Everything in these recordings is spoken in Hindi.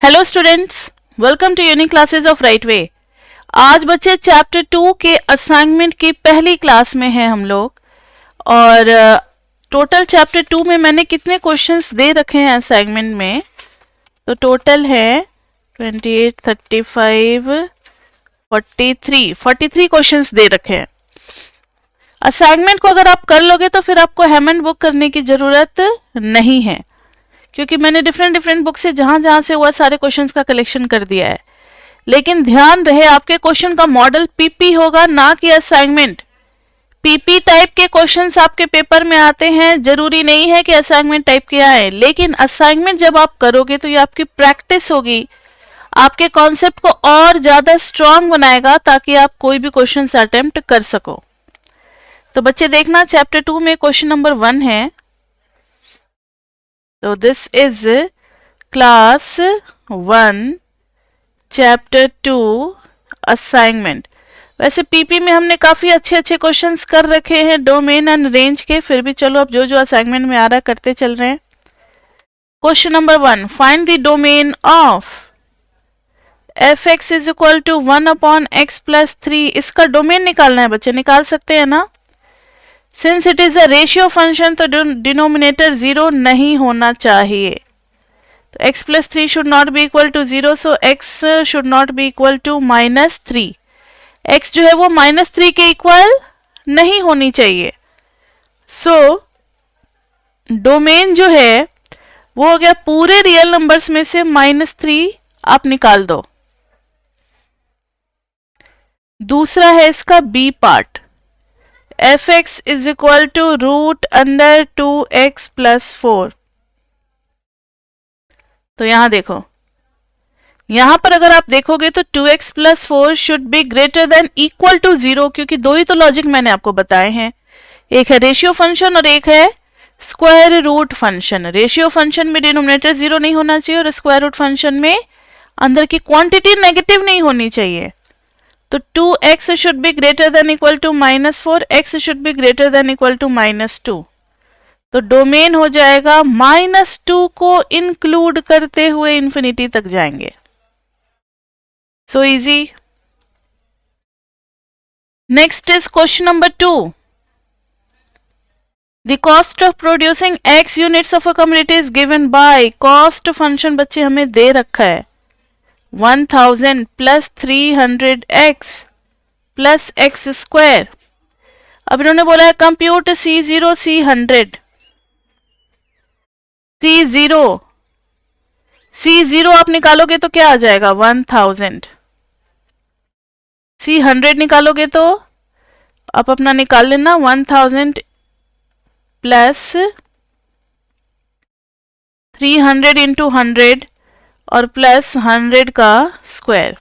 Hello students, welcome to unique classes of right way. आज बच्चे चैप्टर 2 के असाइनमेंट की पहली क्लास में हैं हम लोग। और टोटल चैप्टर 2 में मैंने कितने क्वेश्चंस दे रखे हैं असाइनमेंट में, तो टोटल है 28, 35, 43 क्वेश्चंस दे रखे हैं। असाइनमेंट को अगर आप कर लोगे तो फिर आपको हेमन बुक करने की जरूरत नहीं है, क्योंकि मैंने डिफरेंट बुक से जहां से हुआ सारे क्वेश्चंस का कलेक्शन कर दिया है। लेकिन ध्यान रहे, आपके क्वेश्चन का मॉडल पीपी होगा, ना कि असाइनमेंट। पीपी टाइप के क्वेश्चंस आपके पेपर में आते हैं, जरूरी नहीं है कि असाइनमेंट टाइप के आए, लेकिन असाइनमेंट जब आप करोगे तो ये आपकी प्रैक्टिस होगी, आपके कॉन्सेप्ट को और ज्यादा स्ट्रांग बनाएगा ताकि आप कोई भी क्वेश्चन अटेम्प्ट कर सको। तो बच्चे देखना, चैप्टर 2 में क्वेश्चन नंबर 1 है। तो this is class 1 chapter 2 assignment. वैसे पीपी में हमने काफी अच्छे क्वेश्चंस कर रखे हैं डोमेन एंड रेंज के, फिर भी चलो अब जो असाइनमेंट में आ रहा है करते चल रहे हैं। Question number 1, find the domain of fx is equal to 1/x+3। इसका डोमेन निकालना है बच्चे, निकाल सकते हैं ना। Since it is a ratio function तो डिनोमिनेटर 0 नहीं होना चाहिए। तो x+3 should not be equal to 0, so x should not be equal to -3। x जो है वो -3 के इक्वल नहीं होनी चाहिए। सो डोमेन जो है वो हो गया पूरे रियल नंबर्स में से -3 आप निकाल दो। दूसरा है इसका b part, fx is equal to √2x+4। तो यहां देखो, यहां पर अगर आप देखोगे तो 2x+4 should be greater than equal to 0, क्योंकि दो ही तो लॉजिक मैंने आपको बताए हैं, एक है रेशियो फंक्शन और एक है square root function. Ratio function में डिनोमिनेटर 0 नहीं होना चाहिए और स्क्वायर रूट फंक्शन में अंदर की क्वांटिटी नेगेटिव नहीं होनी चाहिए। तो 2x should be greater than equal to -4, x should be greater than equal to -2। तो डोमेन हो जाएगा -2 को इंक्लूड करते हुए इंफिनिटी तक जाएंगे। So easy. Next is question number 2, the cost of producing x units of a community is given by. Cost function बच्चे हमें दे रखा है 1000 + 300x + x²। अब इन्होंने बोला है कंप्यूट C0 C100 आप निकालोगे तो क्या आ जाएगा 1000। C100 निकालोगे तो आप अपना निकाल लेना 1000 प्लस 300 इंटू 100 और प्लस 100 का square.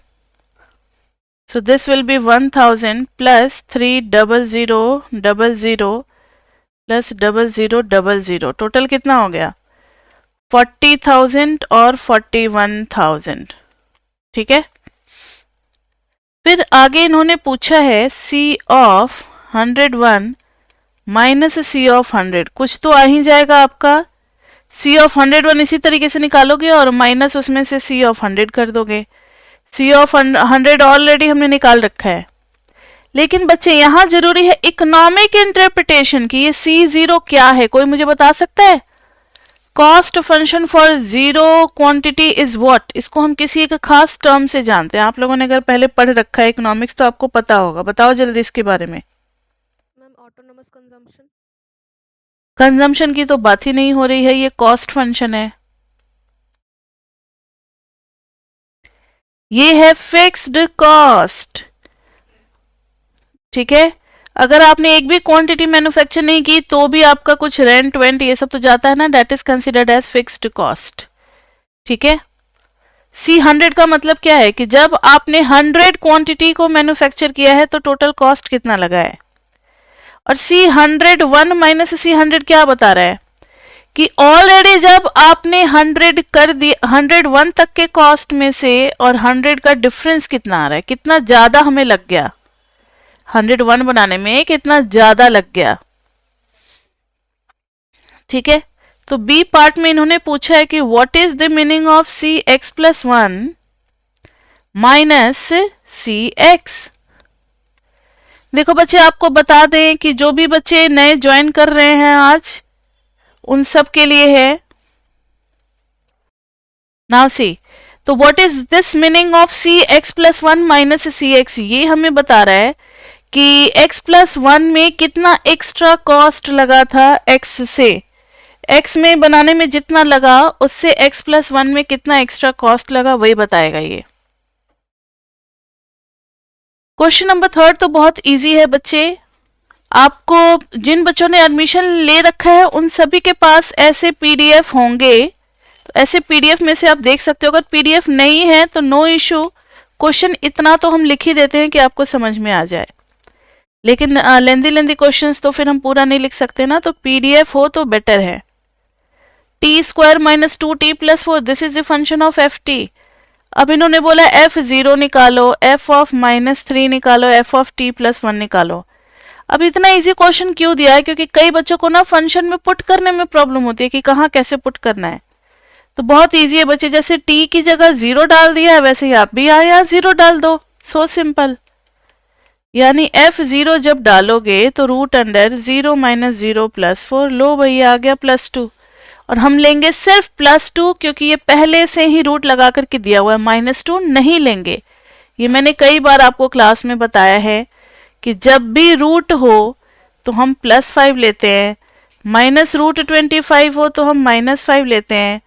So this will be 1000 plus 30000 plus 0000। Total कितना हो गया 40,000 और 41,000। ठीक है। फिर आगे इन्होंने पूछा है C of 101 minus C of 100। कुछ तो आ ही जाएगा आपका। C ऑफ 101 इसी तरीके से निकालोगे और माइनस उसमें से C ऑफ 100 कर दोगे। C ऑफ 100 ऑलरेडी हमने निकाल रखा है। लेकिन बच्चे यहां जरूरी है इकोनॉमिक इंटरप्रिटेशन की, ये C0 क्या है, कोई मुझे बता सकता है। Cost function for zero quantity is what. इसको हम किसी एक खास टर्म से जानते हैं। आप लोगों ने अगर पहले पढ़ रखा है इकोनॉमिक्स तो आपको पता होगा। बताओ जल्दी इसके बारे में। Ma'am autonomous consumption. कंजम्पशन की तो बात ही नहीं हो रही है, ये कॉस्ट फंक्शन है। ये है फिक्स्ड कॉस्ट। ठीक है। अगर आपने एक भी क्वांटिटी मैन्युफैक्चर नहीं की तो भी आपका कुछ रेंट वेंट ये सब तो जाता है ना, that is considered as fixed cost. ठीक है। C100 का मतलब क्या है कि जब आपने 100 क्वांटिटी को मैन्युफैक्चर किया है तो टोटल कॉस्ट कितना लगा है। और C101 माइनस C100 क्या बता रहा है कि ऑलरेडी जब आपने 100 कर दिया, 101 तक के कॉस्ट में से और 100 का डिफरेंस कितना आ रहा है, कितना ज्यादा हमें लग गया, 101 बनाने में कितना ज्यादा लग गया। ठीक है। तो बी पार्ट में इन्होंने पूछा है कि what is the meaning of c x plus one minus c x. देखो बच्चे, आपको बता दें कि जो भी बच्चे नए ज्वाइन कर रहे हैं आज, उन सब के लिए है। नाउ सी, तो what is this meaning of c x plus one minus c x, ये हमें बता रहा है कि x प्लस वन में कितना एक्स्ट्रा कॉस्ट लगा था x से, x में बनाने में जितना लगा उससे x प्लस वन में कितना एक्स्ट्रा कॉस्ट लगा, वही बताएगा ये। क्वेश्चन नंबर थर्ड तो बहुत इजी है बच्चे। आपको जिन बच्चों ने एडमिशन ले रखा है उन सभी के पास ऐसे पीडीएफ होंगे, तो ऐसे पीडीएफ में से आप देख सकते हो। अगर पीडीएफ नहीं है तो नो इशू, क्वेश्चन इतना तो हम लिख ही देते हैं कि आपको समझ में आ जाए, लेकिन लेंदी क्वेश्चंस तो फिर हम पूरा नहीं लिख सकते ना, तो पीडीएफ हो तो बेटर है। T square minus two T plus four, this is the function of F T. अब इन्होंने बोला एफ जीरो निकालो, एफ ऑफ माइनस थ्री निकालो, F of T plus one निकालो। अब इतना इजी क्वेश्चन क्यों दिया है? क्योंकि कई बच्चों को ना फंक्शन में पुट करने में प्रॉब्लम होती है कि कहाँ कैसे पुट करना है। तो बहुत इजी है बच्चे, जैसे टी की जगह जीरो डाल दिया है वैसे ही आप भी यहाँ जीरो डाल दो, सो सिंपल। यानी एफ जीरो जब डालोगे तो root under zero minus zero plus four, लो भैया आ गया प्लस टू। और हम लेंगे सिर्फ प्लस टू क्योंकि ये पहले से ही रूट लगा करके दिया हुआ है, माइनस टू नहीं लेंगे। ये मैंने कई बार आपको क्लास में बताया है कि जब भी रूट हो तो हम प्लस फाइव लेते हैं, माइनस रूट 25 हो तो हम माइनस फाइव लेते हैं,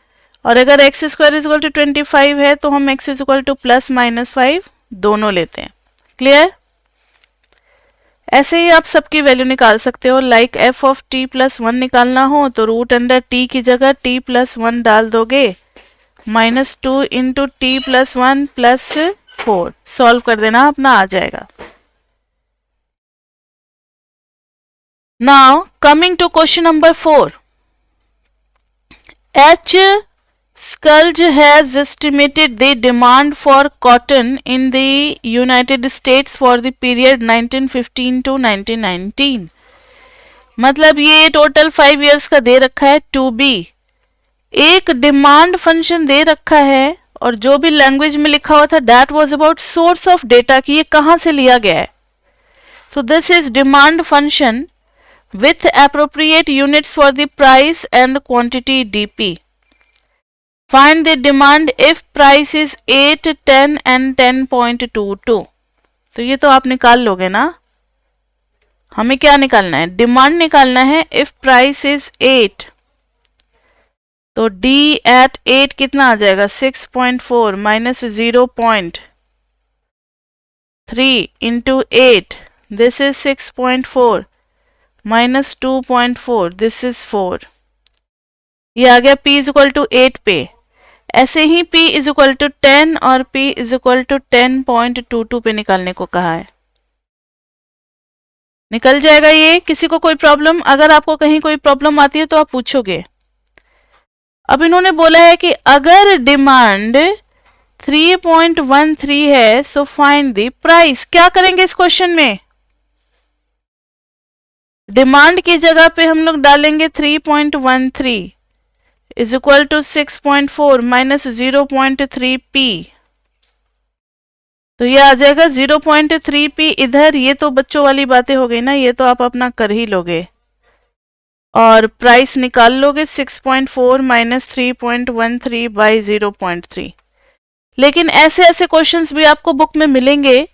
और अगर x square is equal to 25 है तो हम x is equal to plus minus five दोनों लेते हैं। क्लियर? ऐसे ही आप सबकी वैल्यू निकाल सकते हो। Like F of T plus one निकालना हो तो रूट अंडर टी की जगह टी प्लस वन डाल दोगे, minus two into t plus one plus four, solve कर देना, अपना आ जाएगा। Now coming to question number 4, h Sculge has estimated the demand for cotton in the United States for the period 1915 to 1919। मतलब ये टोटल 5 years का दे रखा है टू बी। एक डिमांड फंक्शन दे रखा है और जो भी लैंग्वेज में लिखा हुआ था that was about source of data, कि ये कहाँ से लिया गया है। So this is demand function with appropriate units for the price and quantity DP. Find the demand if price is 8, 10 and 10.22। तो ये तो आप निकाल लोगे ना। हमें क्या निकालना है? डिमांड निकालना है। if price is 8 तो D at 8 कितना आ जाएगा? 6.4 minus 0.3 into 8, this is 6.4 minus 2.4, this is 4। ये आ गया P इज इक्वल टू 8 पे। ऐसे ही P इज इक्वल टू 10 और P इज इक्वल टू 10.22 पे निकालने को कहा है। निकल जाएगा ये। किसी को कोई प्रॉब्लम? अगर आपको कहीं कोई प्रॉब्लम आती है तो आप पूछोगे। अब इन्होंने बोला है कि अगर डिमांड 3.13 है सो फाइंड द प्राइस। क्या करेंगे इस क्वेश्चन में? डिमांड की जगह पे हम लोग डालेंगे 3.13 is equal to 6.4 minus 0.3 p, तो ये आ जाएगा 0.3 पी इधर। ये तो बच्चों वाली बातें हो गई ना, ये तो आप अपना कर ही लोगे और प्राइस निकाल लोगे 6.4 माइनस 3.13 बाई 0.3। लेकिन ऐसे ऐसे क्वेश्चंस भी आपको बुक में मिलेंगे,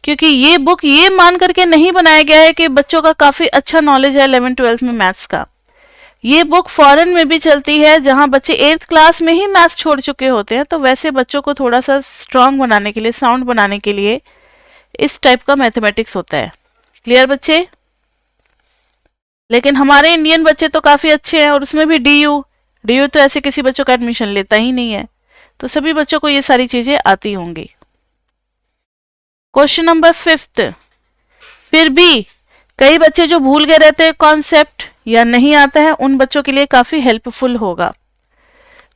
क्योंकि ये बुक ये मान करके नहीं बनाया गया है कि बच्चों का काफी अच्छा नॉलेज है 11th-12th में मैथ्स का। ये बुक फॉरेन में भी चलती है जहां बच्चे 8th क्लास में ही मैथ्स छोड़ चुके होते हैं, तो वैसे बच्चों को थोड़ा सा स्ट्रांग बनाने के लिए, साउंड बनाने के लिए इस टाइप का मैथमेटिक्स होता है। क्लियर बच्चे? लेकिन हमारे इंडियन बच्चे तो काफी अच्छे हैं, और उसमें भी डी तो ऐसे किसी बच्चों का एडमिशन लेता ही नहीं है, तो सभी बच्चों को ये सारी चीजें आती होंगी। क्वेश्चन नंबर 5, फिर भी कई बच्चे जो भूल गए रहते हैं कॉन्सेप्ट या नहीं आता है, उन बच्चों के लिए काफी हेल्पफुल होगा।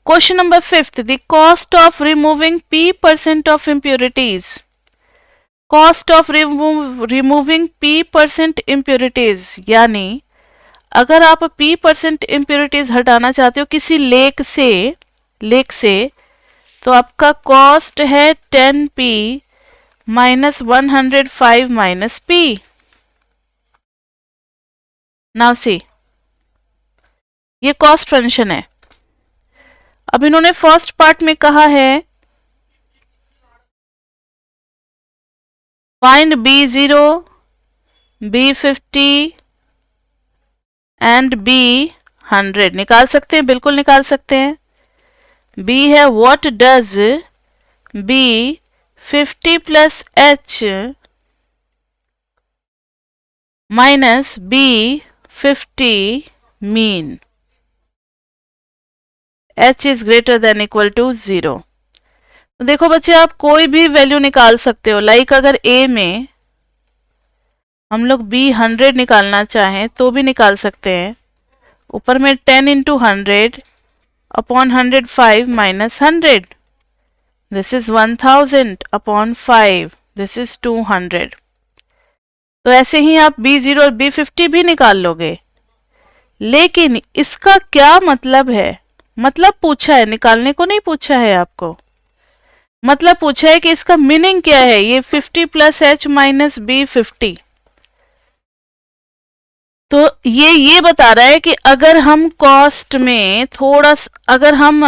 Question number 5, the cost of removing P% of impurities. Cost of removing P% impurities, यानी अगर आप P% इम्प्योरिटीज हटाना चाहते हो किसी लेक से तो आपका कॉस्ट है 10P minus 105 minus P. Now see, ये कॉस्ट फंक्शन है. अब इन्होंने फर्स्ट पार्ट में कहा है find B0, B50 and B100. निकाल सकते हैं, बिल्कुल निकाल सकते हैं. B है what does B50 plus H minus B50 mean. H is greater than equal to 0. तो देखो बच्चे, आप कोई भी वैल्यू निकाल सकते हो. लाइक अगर A में हम लोग B100 निकालना चाहें तो भी निकाल सकते हैं. ऊपर में 10 into 100 upon 105 minus 100. This is 1000 upon 5. This is 200. तो ऐसे ही आप B0 और B50 भी निकाल लोगे. लेकिन इसका क्या मतलब है? मतलब पूछा है, निकालने को नहीं पूछा है आपको. मतलब पूछा है कि इसका मीनिंग क्या है ये 50 प्लस H माइनस B50. तो ये बता रहा है कि अगर हम कॉस्ट में थोड़ा सा, अगर हम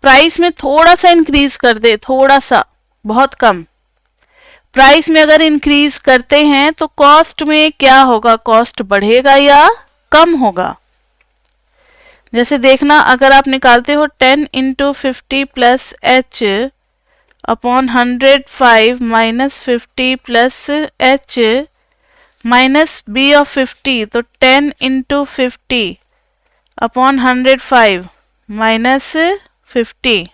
प्राइस में थोड़ा सा इंक्रीज कर दे, थोड़ा सा, बहुत कम प्राइस में अगर इंक्रीज करते हैं तो कॉस्ट में क्या होगा? कॉस्ट बढ़ेगा या कम होगा? जैसे देखना, अगर आप निकालते हो 10 into 50 plus H upon 105 minus 50 plus H minus B of 50, तो 10 इंटू 50 अपॉन 105 माइनस 50,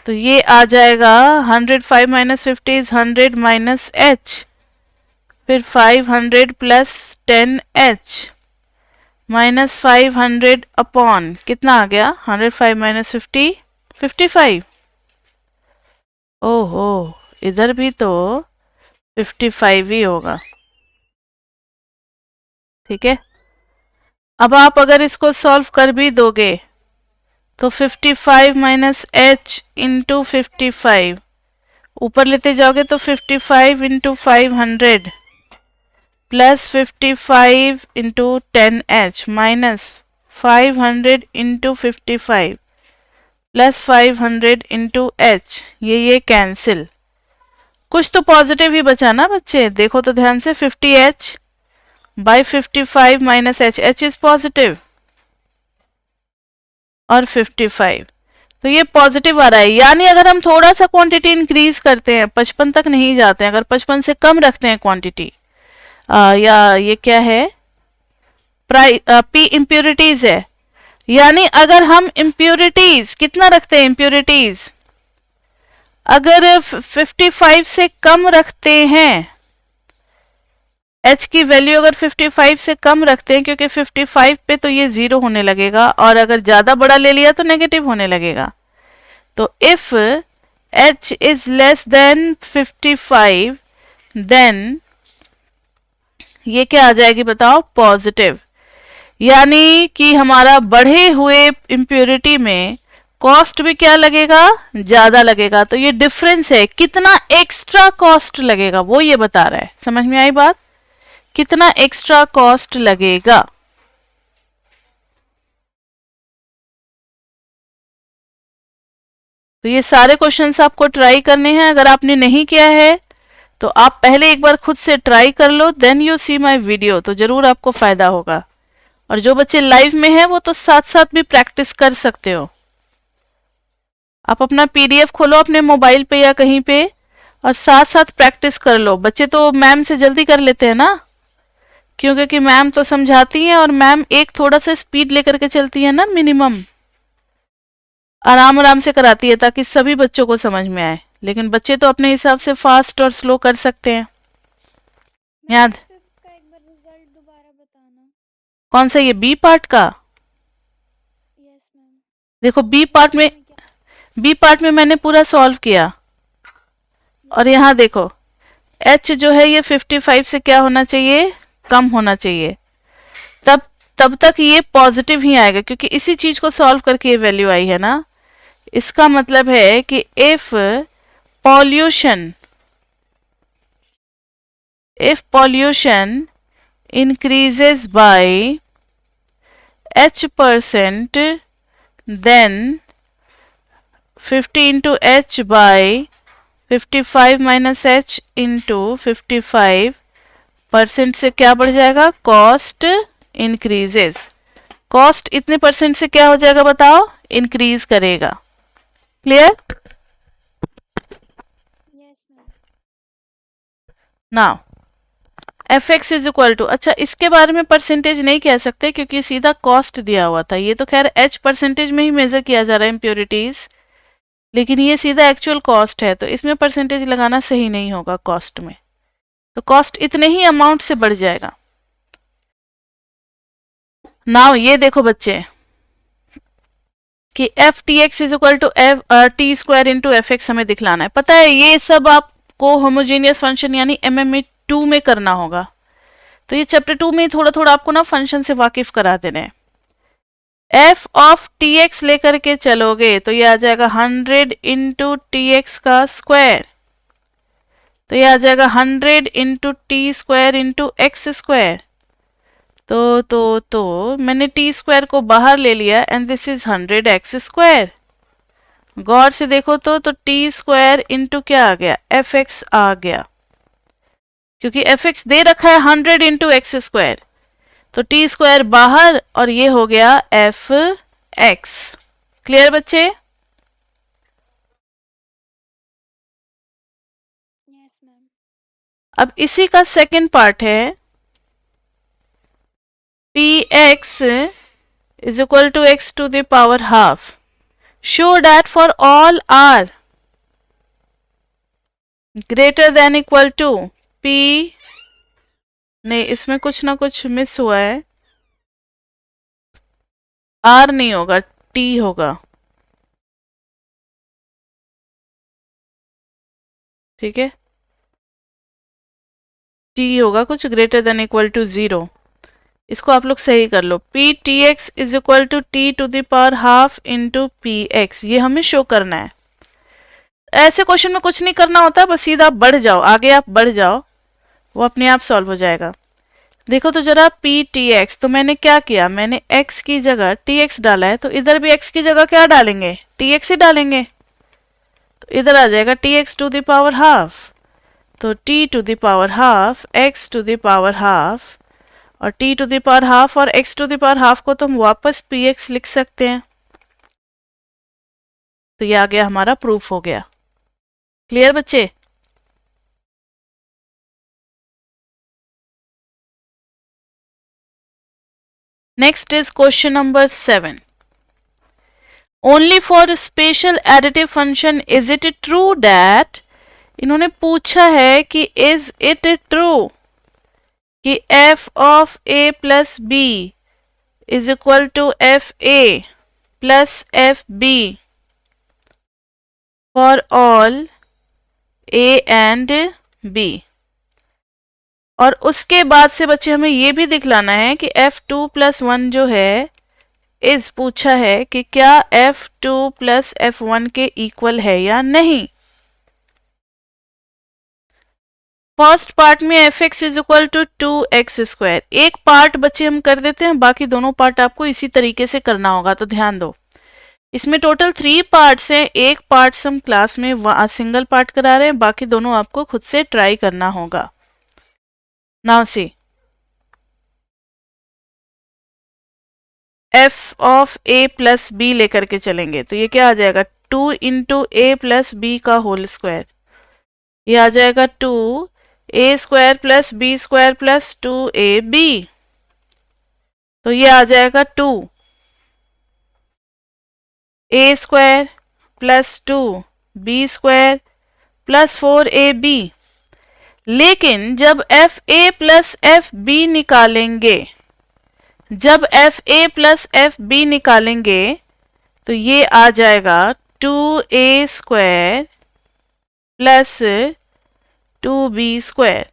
तो ये आ जाएगा 105 माइनस 50 इज 100 माइनस H, फिर 500 प्लस 10H माइनस 500 अपॉन कितना आ गया? 105 माइनस 50 55. ओहो, इधर भी तो 55 ही होगा. ठीक है. अब आप अगर इसको सॉल्व कर भी दोगे तो 55 माइनस H इंटू 55 ऊपर लेते जाओगे तो 55 into 500 plus 55 into 10H minus 500 into 55 plus 500 into H. ये कैंसिल. कुछ तो पॉजिटिव ही बचा ना बच्चे. देखो तो ध्यान से, 50H by 55 minus H. H is positive और 55, तो ये पॉजिटिव आ रहा है. यानी अगर हम थोड़ा सा क्वांटिटी इंक्रीज करते हैं, 55 तक नहीं जाते हैं, अगर 55 से कम रखते हैं क्वांटिटी, या ये क्या है, P इम्प्योरिटीज है. यानी अगर हम इम्प्योरिटीज कितना रखते हैं, इम्प्योरिटीज अगर 55 से कम रखते हैं, H की वैल्यू अगर 55 से कम रखते हैं, क्योंकि 55 पे तो ये 0 होने लगेगा और अगर ज्यादा बड़ा ले लिया तो नेगेटिव होने लगेगा. तो if H is less than 55 then ये क्या आ जाएगी बताओ? पॉजिटिव. यानी कि हमारा बढ़े हुए इम्प्योरिटी में कॉस्ट भी क्या लगेगा? ज्यादा लगेगा. तो ये डिफरेंस है, कितना एक्स्ट्रा कॉस्ट लगेगा वो ये बता रहा है. समझ में आई बात? कितना एक्स्ट्रा कॉस्ट लगेगा. तो ये सारे क्वेश्चंस आपको ट्राई करने हैं. अगर आपने नहीं किया है तो आप पहले एक बार खुद से ट्राई कर लो, then you see my video, तो जरूर आपको फायदा होगा. और जो बच्चे लाइव में हैं वो तो साथ साथ भी प्रैक्टिस कर सकते हो. आप अपना PDF खोलो अपने मोबाइल पे या कहीं पे और साथ साथ प्रैक्टिस कर लो. बच्चे तो मैम से जल्दी कर लेते हैं ना, क्योंकि मैम तो समझाती हैं और मैम एक थोड़ा सा स्पीड लेकर के चलती है ना, मिनिमम आराम आराम से कराती है ताकि सभी बच्चों को समझ में आए. लेकिन बच्चे तो अपने हिसाब से फास्ट और स्लो कर सकते हैं. याद का एक बार रिजल्ट दोबारा बताना. कौन सा? ये B पार्ट का. Yes ma'am. देखो बी पार्ट में मैंने पूरा सॉल्व किया और यहाँ देखो H जो है ये 55 से क्या होना चाहिए? कम होना चाहिए. तब तक ये पॉजिटिव ही आएगा क्योंकि इसी चीज को सॉल्व करके ये वैल्यू आई है ना। इसका मतलब है कि if pollution increases by h%, then 50 into h by 55 minus h into 55% से क्या बढ़ जाएगा, कॉस्ट इंक्रीजेस। कॉस्ट इतने परसेंट से क्या हो जाएगा बताओ, इंक्रीज करेगा। Clear? Yes, ma'am. Now f x is equal to, अच्छा इसके बारे में परसेंटेज नहीं कह सकते क्योंकि सीधा कॉस्ट दिया हुआ था। ये तो खैर एच परसेंटेज में ही मेजर किया जा रहा है इम्प्योरिटीज, लेकिन ये सीधा एक्चुअल कॉस्ट है तो इसमें परसेंटेज लगाना सही नहीं होगा कॉस्ट में। तो कॉस्ट इतने ही अमाउंट से बढ़ जाएगा। नाउ ये देखो बच्चे कि f t x is equal to f t square into f x हमें दिखलाना है। पता है ये सब आपको होमोजेनियस फंक्शन यानी एमएमई 2 में करना होगा, तो ये चैप्टर 2 में थोड़ा थोड़ा आपको ना फंक्शन से वाकिफ करा देने हैं। एफ ऑफ टी एक्स लेकर के चलोगे तो ये आ जाएगा 100 इंटू टी एक्स का स्क्वायर, तो ये आ जाएगा 100 into T square into x square. तो मैंने टी स्क्वायर को बाहर ले लिया and this is 100 x square. गौर से देखो तो टी स्क्वायर इंटू क्या आ गया, एफ एक्स आ गया, क्योंकि एफ एक्स दे रखा है 100 इंटू एक्स स्क्वायर, तो टी स्क्वायर बाहर और ये हो गया एफ एक्स। क्लियर बच्चे? Yes, ma'am. अब इसी का सेकंड पार्ट है p x is equal to x to the power half. Show that for all r greater than equal to p, नहीं इसमें कुछ ना कुछ मिस हुआ है, आर नहीं होगा टी होगा, ठीक है टी होगा कुछ ग्रेटर देन इक्वल टू 0। इसको आप लोग सही कर लो, P T x is equal to T to the power half into P x, ये हमें शो करना है। ऐसे क्वेश्चन में कुछ नहीं करना होता, बस सीधा आप बढ़ जाओ, आगे आप बढ़ जाओ, वो अपने आप सॉल्व हो जाएगा। देखो तो जरा पी टी एक्स, तो मैंने क्या किया, मैंने x की जगह टी एक्स डाला है, तो इधर भी x की जगह क्या डालेंगे, टी एक्स ही डालेंगे, तो इधर आ जाएगा t x to the power half, तो t to the power half x to the power half, और t to the power half और x to the power half को तो हम वापस px लिख सकते हैं। तो ये आ गया हमारा प्रूफ हो गया। क्लियर बच्चे? Next is question number 7। Only for special additive function is it true that, इन्होंने पूछा है कि इज इट ट्रू कि f of a plus b is equal to f a plus F b for all a and b। और उसके बाद से बच्चे हमें ये भी दिखलाना है कि f2 प्लस 1 जो है इस पूछा है कि क्या f2 प्लस f1 के इक्वल है या नहीं। फर्स्ट पार्ट में f x is equal to 2x square, एक पार्ट बच्चे हम कर देते हैं, बाकी दोनों पार्ट आपको इसी तरीके से करना होगा। तो ध्यान दो, इसमें टोटल 3 पार्ट्स हैं, एक पार्ट हम क्लास में सिंगल पार्ट करा रहे हैं, बाकी दोनों आपको खुद से ट्राई करना होगा। Now see, F of a plus b लेकर के चलेंगे तो ये क्या आ जाएगा, 2 इंटू ए प्लस बी का होल स्क्वायर, ये आ जाएगा 2 a square plus b square plus 2ab, तो ये आ जाएगा 2 a square plus 2 b square plus 4ab। लेकिन जब F a plus F b निकालेंगे, जब F a plus F b निकालेंगे तो ये आ जाएगा 2a square plus 2b square,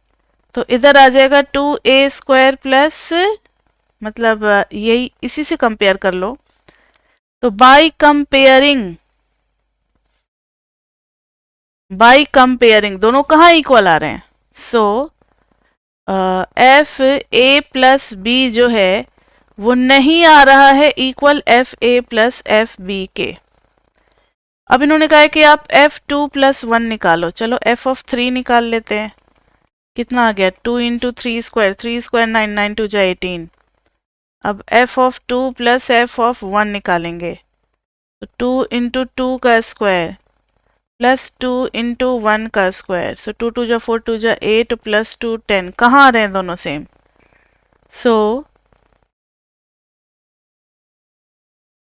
तो इधर आ जाएगा 2a स्क्वायर प्लस मतलब यही इसी से कंपेयर कर लो। तो बाय कंपेयरिंग दोनों कहाँ इक्वल आ रहे हैं। So f a plus b जो है वो नहीं आ रहा है equal f a plus F b के। अब इन्होंने कहा है कि आप एफ टू प्लस वन निकालो। चलो एफ ऑफ थ्री निकाल लेते हैं। कितना आ गया, 2 इंटू 3 स्क्वायर, 3 स्क्वायर 9, 9 टू जा 18। अब F of 2 plus F of 1 निकालेंगे तो 2 इंटू 2 का स्क्वायर प्लस 2 इंटू 1 का स्क्वायर। सो 2 टू जा 4, 2 जा 8 प्लस 2 10। कहाँ आ रहे हैं दोनों same. So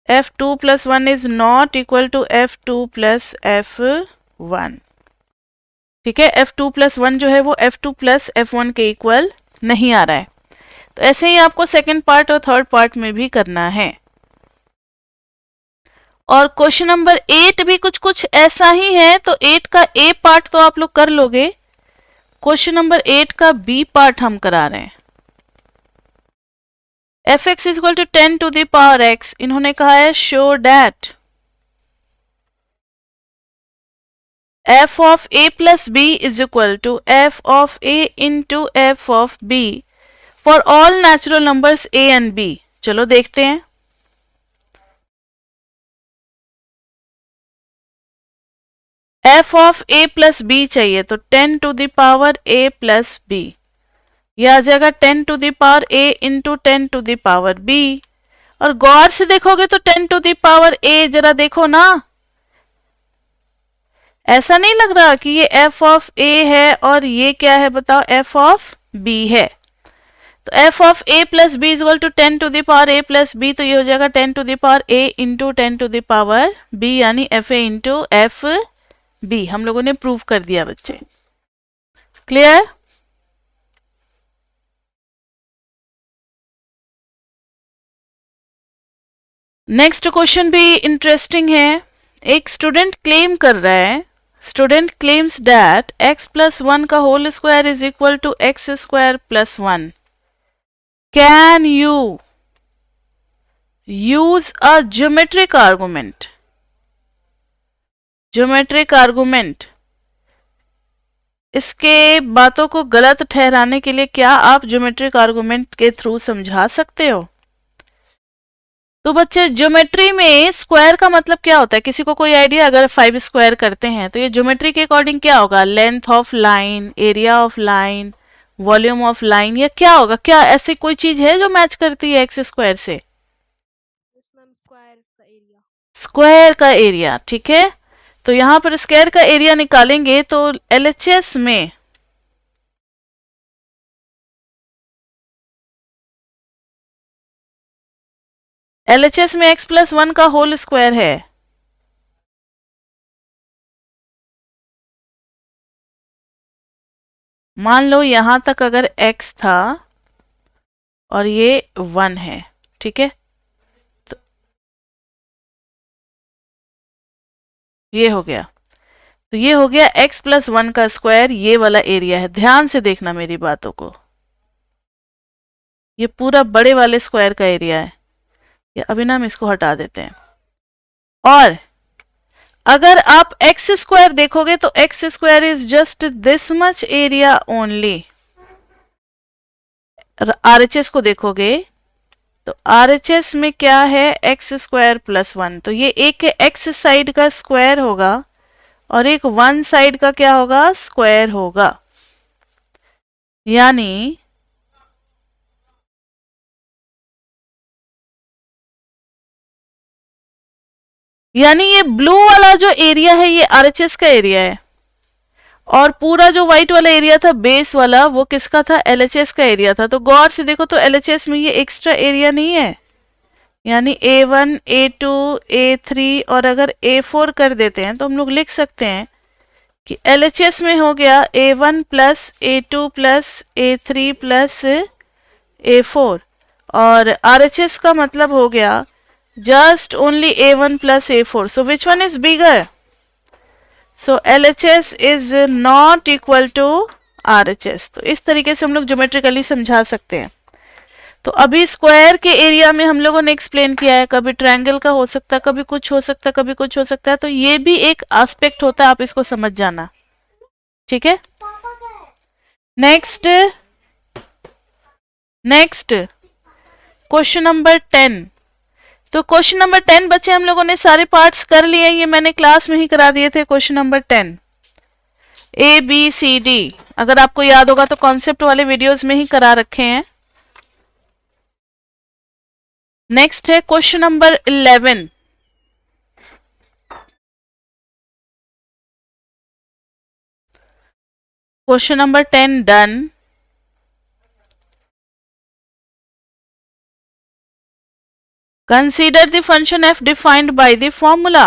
f2 plus 1 is not equal to f2 plus f1। ठीक है, f2 plus 1 जो है वो f2 plus f1 के इक्वल नहीं आ रहा है। तो ऐसे ही आपको सेकंड पार्ट और थर्ड पार्ट में भी करना है। और क्वेश्चन नंबर 8 भी कुछ कुछ ऐसा ही है। तो 8 का ए पार्ट तो आप लोग कर लोगे, क्वेश्चन नंबर 8 का बी पार्ट हम करा रहे हैं। fx is equal to 10 to the power x। इन्होंने कहा है show that f of a plus b is equal to f of a into f of b for all natural numbers a and b। चलो देखते हैं। f of a plus b चाहिए तो 10 to the power a plus b, यह आ जाएगा 10 to the power a into 10 to the power b। और गौर से देखोगे तो 10 टू द पावर a, जरा देखो ना, ऐसा नहीं लग रहा कि ये f ऑफ a है और ये क्या है बताओ, f ऑफ b है। तो f of a plus b is equal to 10 to the power a plus b, तो ये हो जाएगा 10 to the power a into 10 to the power b, यानी f a into f b। हम लोगों ने प्रूव कर दिया बच्चे, क्लियर। नेक्स्ट क्वेश्चन भी इंटरेस्टिंग है। एक स्टूडेंट क्लेम कर रहा है, student claims that x plus 1 का whole square is equal to x square plus 1। Can you use a geometric argument. Geometric argument, इसके बातों को गलत ठहराने के लिए क्या आप ज्योमेट्रिक आर्गुमेंट के थ्रू समझा सकते हो। तो बच्चे ज्योमेट्री में स्क्वायर का मतलब क्या होता है, किसी को कोई आइडिया। अगर 5 स्क्वायर करते हैं तो ये ज्योमेट्री के अकॉर्डिंग क्या होगा, length of line, area of line, volume of line, या क्या होगा। क्या ऐसी कोई चीज है जो मैच करती है एक्स स्क्वायर से। स्क्वायर का एरिया, ठीक है। तो यहां पर स्क्वायर का एरिया निकालेंगे तो एलएचएस में x प्लस 1 का होल स्क्वायर है। मान लो यहां तक अगर x था और ये 1 है, ठीक है, तो ये हो गया। तो ये हो गया x प्लस 1 का स्क्वायर, ये वाला एरिया है। ध्यान से देखना मेरी बातों को, ये पूरा बड़े वाले स्क्वायर का एरिया है। या अभी ना हम इसको हटा देते हैं। और अगर आप एक्स स्क्वायर देखोगे तो x square is just this much area only. RHS को देखोगे तो आरएचएस में क्या है, एक्स स्क्वायर प्लस 1। तो ये एक एक्स साइड का स्क्वायर होगा और एक 1 साइड का क्या होगा, स्क्वायर होगा। यानी ये ब्लू वाला जो एरिया है ये आरएचएस का एरिया है, और पूरा जो व्हाइट वाला एरिया था बेस वाला वो किसका था, एलएचएस का एरिया था। तो गौर से देखो तो एलएचएस में ये एक्स्ट्रा एरिया नहीं है, यानी A1, A2, A3 और अगर A4 कर देते हैं तो हम लोग लिख सकते हैं कि एलएचएस में हो गया A1 plus A2 plus A3 plus A4, और आरएचएस का मतलब हो गया just only A1 plus A4. So which one is bigger? So LHS is not equal to RHS. तो इस तरीके से हम लोग ज्योमेट्रिकली समझा सकते हैं। तो अभी स्क्वायर के एरिया में हम लोगों ने एक्सप्लेन किया है, कभी ट्रायंगल का हो सकता है, कभी कुछ हो सकता है, कभी कुछ हो सकता है, तो ये भी एक एस्पेक्ट होता है, आप इसको समझ जाना, ठीक है। Next question number 10। तो क्वेश्चन नंबर 10 बच्चे हम लोगों ने सारे पार्ट्स कर लिए, ये मैंने क्लास में ही करा दिए थे। क्वेश्चन नंबर 10 ABCD, अगर आपको याद होगा तो कॉन्सेप्ट वाले वीडियोस में ही करा रखे हैं। नेक्स्ट है question number 11। Question number 10 done. Consider the function f defined by the formula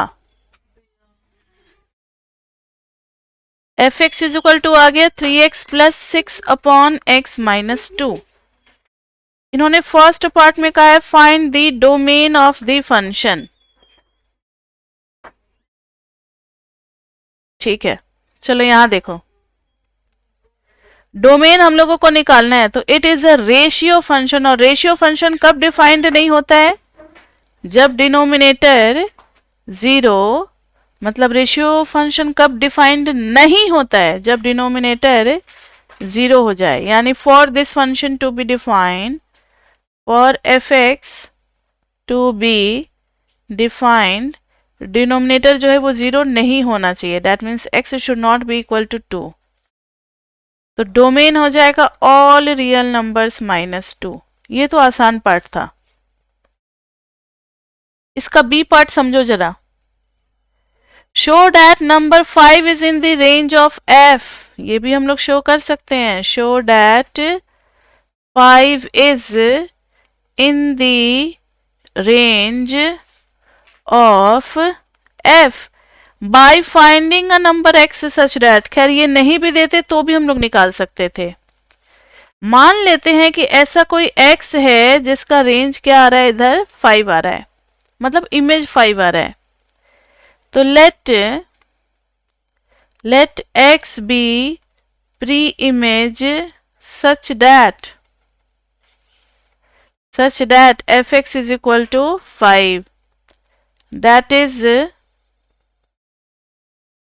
fx is equal to आ गया 3x plus 6 upon x minus 2। इन्होंने फर्स्ट पार्ट में कहा है find the domain of the function, ठीक है। चलो यहां देखो, डोमेन हम लोगों को निकालना है, तो it is a ratio function. और रेशियो फंक्शन कब डिफाइंड नहीं होता है? जब डिनोमिनेटर 0, मतलब रेशियो फंक्शन कब डिफाइंड नहीं होता है? जब डिनोमिनेटर 0 हो जाए, यानी for this function to be defined, for fx to be defined, denominator जो है वो 0 नहीं होना चाहिए। That means x should not be equal to 2। तो डोमेन हो जाएगा ऑल रियल नंबर्स माइनस 2। ये तो आसान पार्ट था। इसका बी पार्ट समझो जरा। Show that number 5 is in the range of f, ये भी हम लोग शो कर सकते हैं। Show that 5 is in the range of f by finding a number x such that. खैर ये नहीं भी देते तो भी हम लोग निकाल सकते थे। मान लेते हैं कि ऐसा कोई x है जिसका रेंज क्या आ रहा है, इधर 5 आ रहा है, मतलब इमेज 5 आ रहा है। तो let x be pre image such that fx is equal to 5, that is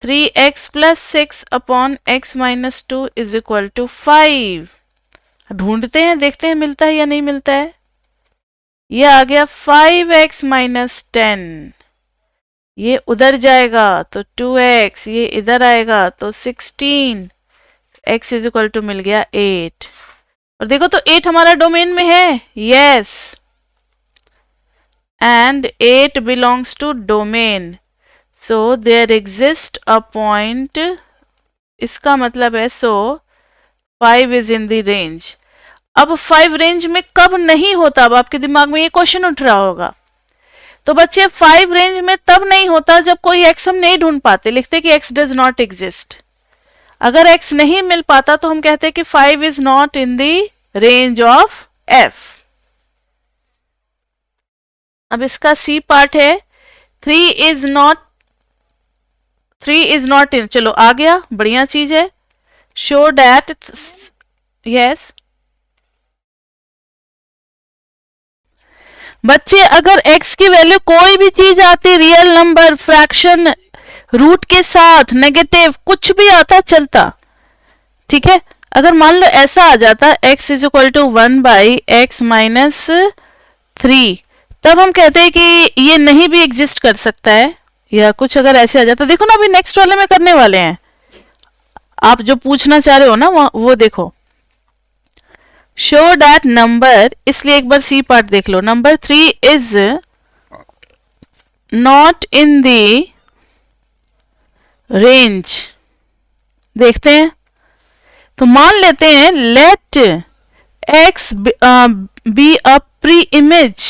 3x plus 6 upon x minus 2 is equal to 5। ढूंढते हैं, देखते हैं मिलता है या नहीं मिलता है। ये आ गया 5x minus 10, ये उधर जाएगा तो 2x, ये इधर आएगा तो 16, x इज इक्वल टू मिल गया 8। और देखो तो 8 हमारा डोमेन में है, yes, and 8 belongs to domain, so there exist a point. इसका मतलब है so 5 is in the range. अब 5 रेंज में कब नहीं होता? अब आपके दिमाग में ये क्वेश्चन उठ रहा होगा। तो बच्चे 5 रेंज में तब नहीं होता जब कोई x हम नहीं ढूंढ पाते, लिखते कि x डज नॉट एग्जिस्ट। अगर x नहीं मिल पाता तो हम कहते कि 5 is not in the range of f। अब इसका C पार्ट है 3 इज नॉट इन, चलो आ गया, बढ़िया चीज है। शो दैट, यस बच्चे, अगर x की वैल्यू कोई भी चीज आती, रियल नंबर, फ्रैक्शन, रूट के साथ, नेगेटिव, कुछ भी आता चलता, ठीक है। अगर मान लो ऐसा आ जाता x is equal to 1 by x minus 3, तब हम कहते हैं कि ये नहीं भी एग्जिस्ट कर सकता है, या कुछ अगर ऐसे आ जाता। देखो ना, अभी नेक्स्ट वाले में करने वाले हैं, आप जो पूछना चाह रहे हो ना वो देखो। शो दैट नंबर, इसलिए एक बार सी पार्ट देख लो। Number 3 is not in the range, देखते हैं। तो मान लेते हैं let x be a preimage,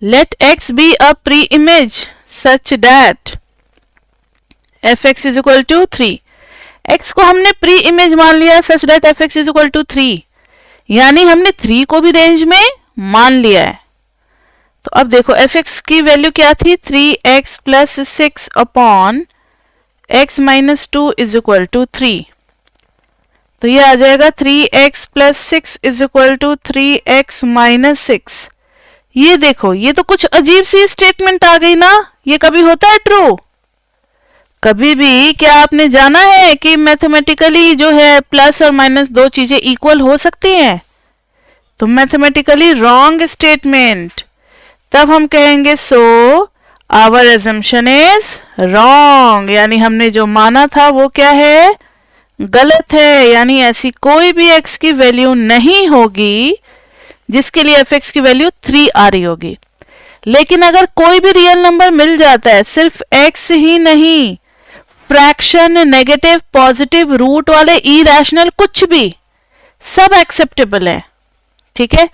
let x be a preimage such that fx is equal to 3। x को हमने प्री इमेज मान लिया such that fx is equal to 3, यानी हमने 3 को भी रेंज में मान लिया है। तो अब देखो fx की वैल्यू क्या थी, 3x plus 6 upon x minus 2 is equal to 3। तो ये आ जाएगा 3x plus 6 is equal to 3x minus 6। ये देखो, ये तो कुछ अजीब सी स्टेटमेंट आ गई ना। ये कभी होता है ट्रू? कभी भी क्या आपने जाना है कि मैथमेटिकली जो है प्लस और माइनस दो चीजें इक्वल हो सकती हैं? तो मैथमेटिकली रॉन्ग स्टेटमेंट। तब हम कहेंगे so our assumption is wrong, यानी हमने जो माना था वो क्या है? गलत है। यानी ऐसी कोई भी x की वैल्यू नहीं होगी जिसके लिए fx की वैल्यू 3 आ रही होगी। लेकिन अगर कोई भी रियल नंबर मिल जाता है, सिर्फ x ही नहीं, फ्रैक्शन, नेगेटिव, पॉजिटिव, रूट वाले, इरेशनल, कुछ भी, सब एक्सेप्टेबल है, ठीक है।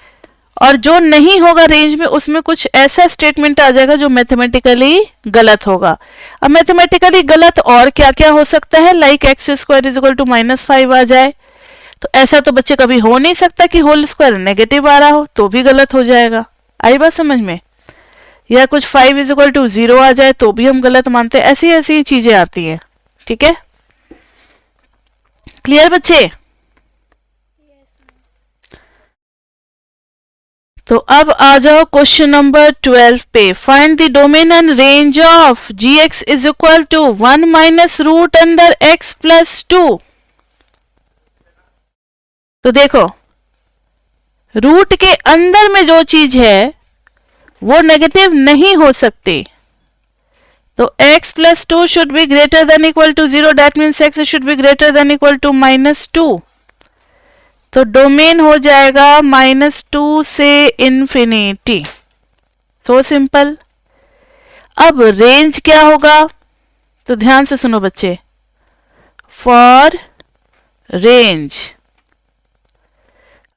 और जो नहीं होगा रेंज में, उसमें कुछ ऐसा स्टेटमेंट आ जाएगा जो मैथमेटिकली गलत होगा। अब मैथमेटिकली गलत और क्या क्या हो सकता है? Like x square is equal to -5 आ जाए। तो ऐसा तो बच्चे कभी हो नहीं सकता कि होल स्क्वायर नेगेटिव आ रहा हो, तो भी गलत हो जाएगा। आई बात समझ में? या कुछ 5 इज इक्वल टू 0 आ जाए तो भी हम गलत मानते हैं। ऐसी ऐसी चीजें आती हैं, ठीक है। क्लियर बच्चे? तो अब आ जाओ क्वेश्चन नंबर 12 पे। Find the domain and range of gx is equal to 1 minus root under x plus 2। तो देखो, रूट के अंदर में जो चीज है वो नेगेटिव नहीं हो सकती। तो x plus 2 should be greater than equal to 0, that means x should be greater than equal to -2। तो डोमेन हो जाएगा -2 से इंफिनिटी। So simple. अब रेंज क्या होगा? तो ध्यान से सुनो बच्चे। For range,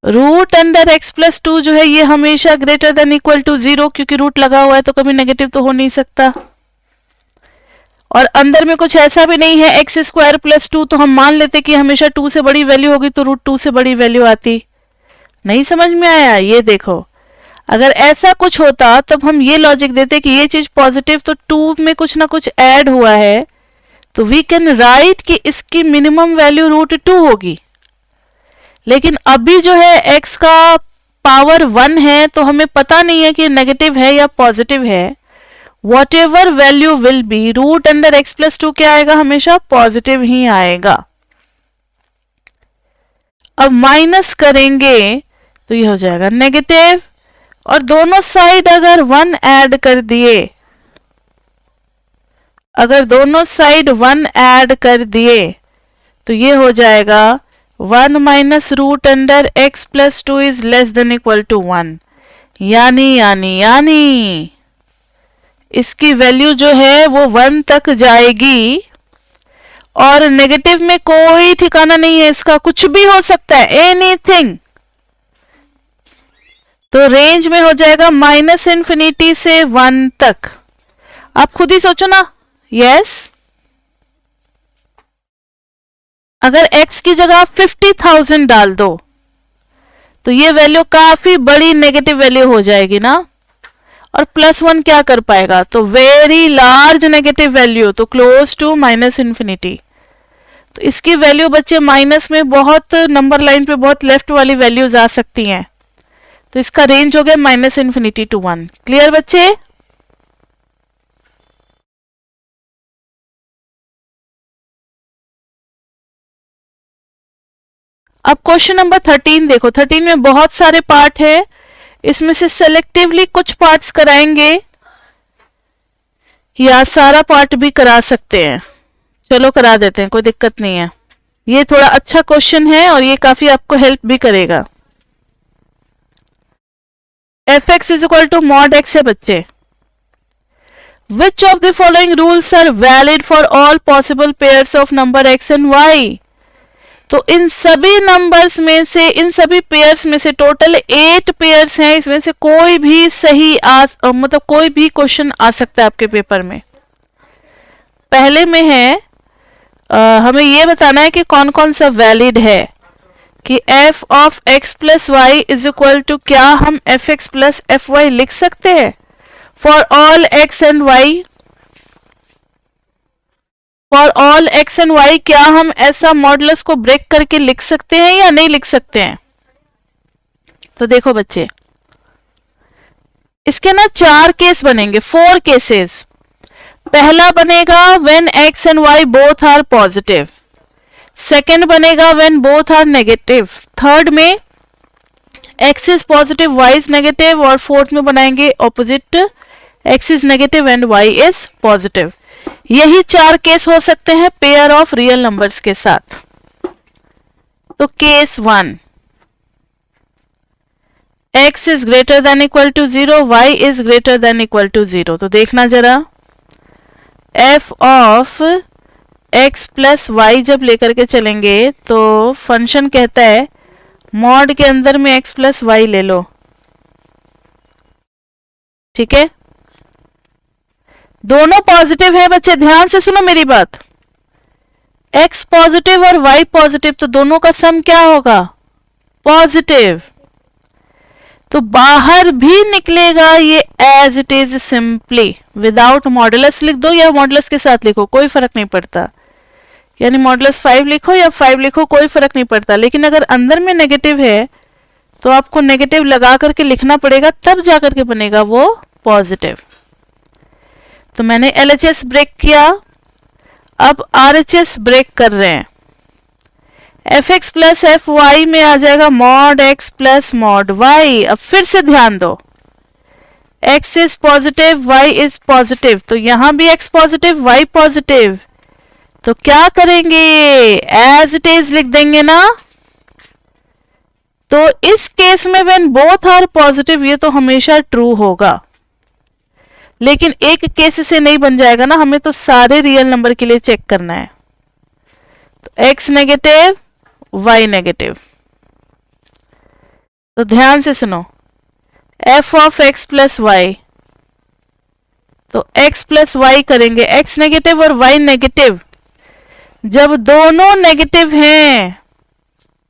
root under x plus 2 जो है ये हमेशा ग्रेटर देन इक्वल टू 0, क्योंकि रूट लगा हुआ है तो कभी नेगेटिव तो हो नहीं सकता। और अंदर में कुछ ऐसा भी नहीं है एक्स स्क्वायर प्लस 2, तो हम मान लेते कि हमेशा 2 से बड़ी वैल्यू होगी तो रूट 2 से बड़ी वैल्यू आती। नहीं समझ में आया? ये देखो, अगर ऐसा कुछ होता तब हम ये लॉजिक देते कि ये चीज पॉजिटिव, तो 2 में कुछ ना कुछ ऐड हुआ है, तो वी कैन राइट कि इसकी मिनिमम वैल्यू रूट 2 होगी। लेकिन अभी जो है x का पावर 1 है, तो हमें पता नहीं है कि नेगेटिव है या पॉजिटिव है। Whatever value will be, root under x plus 2 क्या आएगा? हमेशा पॉजिटिव ही आएगा। अब माइनस करेंगे तो ये हो जाएगा नेगेटिव, और दोनों साइड अगर 1 ऐड कर दिए, अगर दोनों साइड 1 ऐड कर दिए तो ये हो जाएगा 1 minus root under x plus 2 is less than equal to 1। यानी इसकी वैल्यू जो है वो 1 तक जाएगी, और नेगेटिव में कोई ठिकाना नहीं है इसका, कुछ भी हो सकता है, एनीथिंग। तो रेंज में हो जाएगा -इंफिनिटी से 1 तक। आप खुद ही सोचो ना। यस, अगर x की जगह 50,000 डाल दो तो ये वैल्यू काफी बड़ी नेगेटिव वैल्यू हो जाएगी ना। और +1 क्या कर पाएगा? तो वेरी लार्ज नेगेटिव वैल्यू, तो क्लोज टू -इंफिनिटी। तो इसकी वैल्यू बच्चे माइनस में बहुत, नंबर लाइन पे बहुत लेफ्ट वाली वैल्यूज आ सकती हैं। तो इसका रेंज हो गया -इंफिनिटी टू 1। क्लियर बच्चे? अब क्वेश्चन नंबर 13 देखो। 13 में बहुत सारे पार्ट है, इसमें से सेलेक्टिवली कुछ पार्ट्स कराएंगे या सारा पार्ट भी करा सकते हैं। चलो करा देते हैं, कोई दिक्कत नहीं है। ये थोड़ा अच्छा क्वेश्चन है और ये काफी आपको हेल्प भी करेगा। fx is equal to mod x है बच्चे। Which of the following rules are valid for all possible pairs of number x and y? तो इन सभी नंबर्स में से, इन सभी पेयर्स में से टोटल 8 पेयर्स हैं, इसमें से कोई भी सही मतलब कोई भी क्वेश्चन आ सकता है आपके पेपर में। पहले में है हमें ये बताना है कि कौन कौन सा वैलिड है, कि f of x plus y is equal to, क्या हम fx प्लस fy लिख सकते हैं for all x and y? For all x and y, क्या हम ऐसा मॉडुलस को ब्रेक करके लिख सकते हैं या नहीं लिख सकते हैं? तो देखो बच्चे, इसके ना 4 केस बनेंगे, 4 केसेस। पहला बनेगा when x and y both are positive, second बनेगा when both are negative, third में x is positive y is negative, और फोर्थ में बनाएंगे opposite, x is negative and y is positive. यही 4 केस हो सकते हैं पेयर ऑफ रियल नंबर्स के साथ। तो case 1, x is greater than equal to 0, y is greater than equal to 0। तो देखना जरा, f of x plus y जब लेकर के चलेंगे तो फंक्शन कहता है मॉड के अंदर में x प्लस वाई ले लो, ठीक है। दोनों पॉजिटिव है बच्चे, ध्यान से सुनो मेरी बात, x पॉजिटिव और y पॉजिटिव, तो दोनों का सम क्या होगा? पॉजिटिव। तो बाहर भी निकलेगा ये as it is simply, without modulus लिख दो या मॉडुलस के साथ लिखो, कोई फर्क नहीं पड़ता। यानी मॉडुलस 5 लिखो या 5 लिखो, कोई फर्क नहीं पड़ता। लेकिन अगर अंदर में नेगेटिव है तो आपको नेगेटिव लगा करके लिखना पड़ेगा, तब जाकर के बनेगा वो पॉजिटिव। तो मैंने LHS ब्रेक किया, अब RHS ब्रेक कर रहे हैं। fx प्लस एफ वाई में आ जाएगा mod x plus mod y। अब फिर से ध्यान दो, x is positive y is positive, तो यहां भी x पॉजिटिव y पॉजिटिव, तो क्या करेंगे? एज इट इज लिख देंगे ना। तो इस केस में व्हेन बोथ आर पॉजिटिव, ये तो हमेशा ट्रू होगा, लेकिन एक केस से नहीं बन जाएगा ना, हमें तो सारे रियल नंबर के लिए चेक करना है। तो x नेगेटिव y नेगेटिव। तो ध्यान से सुनो, f of x plus y, तो x प्लस वाई करेंगे, x नेगेटिव और y नेगेटिव। जब दोनों नेगेटिव हैं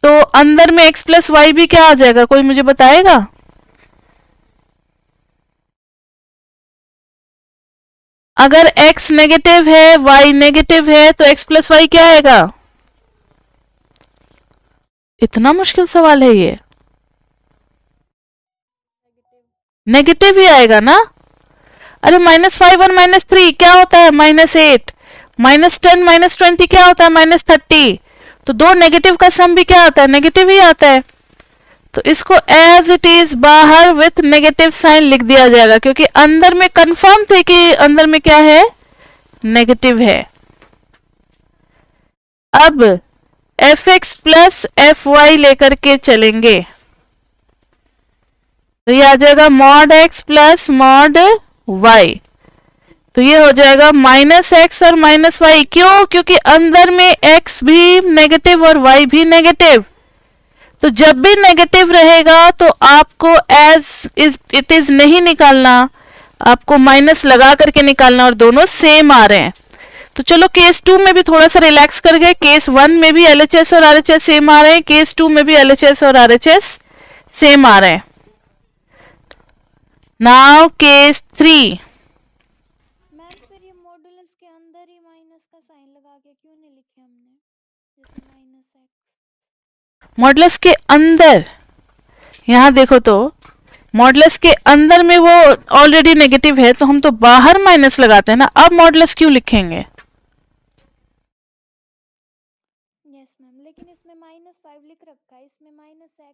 तो अंदर में x प्लस वाई भी क्या आ जाएगा, कोई मुझे बताएगा? अगर x नेगेटिव है y नेगेटिव है तो x प्लस वाई क्या आएगा? इतना मुश्किल सवाल है ये, नेगेटिव ही आएगा ना। अरे -5 और -3 क्या होता है? -8, -10 -20 क्या होता है? -30। तो दो नेगेटिव का सम भी क्या आता है? नेगेटिव ही आता है। तो इसको एज इट इज बाहर विथ नेगेटिव साइन लिख दिया जाएगा, क्योंकि अंदर में कंफर्म थे कि अंदर में क्या है? नेगेटिव है। अब fx प्लस fy लेकर के चलेंगे, तो ये आ जाएगा mod x plus mod y। तो ये हो जाएगा -x और -y। क्यों? क्योंकि अंदर में x भी नेगेटिव और y भी नेगेटिव। तो जब भी नेगेटिव रहेगा तो आपको एज इट इज नहीं निकालना, आपको माइनस लगा करके निकालना, और दोनों सेम आ रहे हैं। तो चलो केस 2 में भी थोड़ा सा रिलैक्स कर गए। केस 1 में भी LHS और RHS सेम आ रहे हैं, केस 2 में भी LHS और RHS सेम आ रहे हैं। Now case 3। मैम फिर ये मॉडुलस के अंदर ही माइनस का साइन लगा के क्यों नहीं लिखे हमने, जैसे -x? मॉडुलस के अंदर, यहां देखो तो मॉडुलस के अंदर में वो ऑलरेडी नेगेटिव है, तो हम तो बाहर माइनस लगाते हैं ना। अब मॉडुलस क्यों लिखेंगे? यस मैम, लेकिन इसमें -5 लिख रखा है, इसमें -x।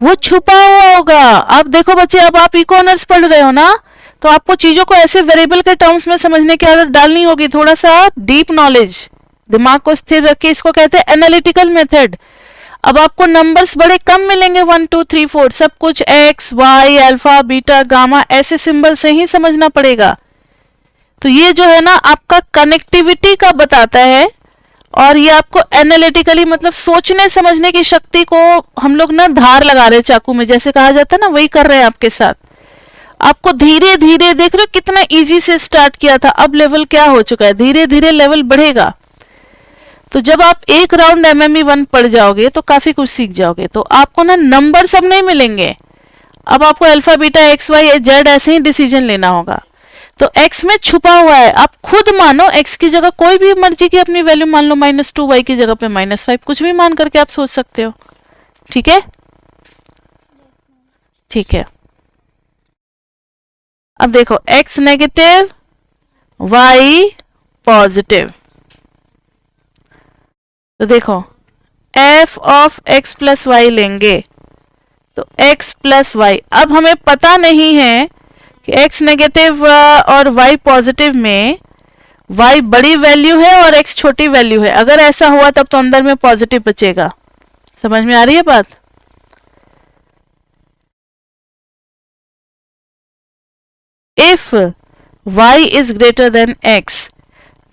वो छुपा हुआ होगा। अब देखो बच्चे, अब आप इको ऑनर्स पढ़ रहे हो ना, तो आपको चीजों को ऐसे वेरिएबल के टर्म्स में समझने की आदत डालनी होगी। थोड़ा सा डीप नॉलेज, दिमाग को स्थिर रख के, इसको कहते हैं एनालिटिकल मेथड। अब आपको नंबर्स बड़े कम मिलेंगे, 1 2 3 4, सब कुछ x y alpha beta gamma ऐसे सिंबल से ही समझना पड़ेगा। तो ये जो है ना आपका कनेक्टिविटी का बताता है, और ये आपको एनालिटिकली मतलब सोचने समझने की शक्ति को हम लोग ना धार लगा रहे हैं चाकू में, जैसे कहा जाता है ना, वही कर रहे हैं आपके साथ। आपको धीरे धीरे, देख रहे हो कितना इजी से स्टार्ट किया था, अब लेवल क्या हो चुका है, धीरे धीरे लेवल बढ़ेगा। तो जब आप एक राउंड MME 1 पढ़ जाओगे तो काफी कुछ सीख जाओगे। तो आपको ना नंबर सब नहीं मिलेंगे, अब आपको alpha beta x y z ऐसे ही डिसीजन लेना होगा। तो x में छुपा हुआ है, आप खुद मानो x की जगह कोई भी मर्जी की अपनी वैल्यू मान लो, -2, y की जगह पे -5, कुछ भी मान करके आप सोच सकते हो। ठीक है, ठीक है। अब देखो x नेगेटिव y पॉजिटिव, तो देखो f of x plus y लेंगे तो x प्लस वाई। अब हमें पता नहीं है कि x नेगेटिव और y पॉजिटिव में y बड़ी वैल्यू है और x छोटी वैल्यू है। अगर ऐसा हुआ तब तो अंदर में पॉजिटिव बचेगा। समझ में आ रही है बात? If y is greater then x,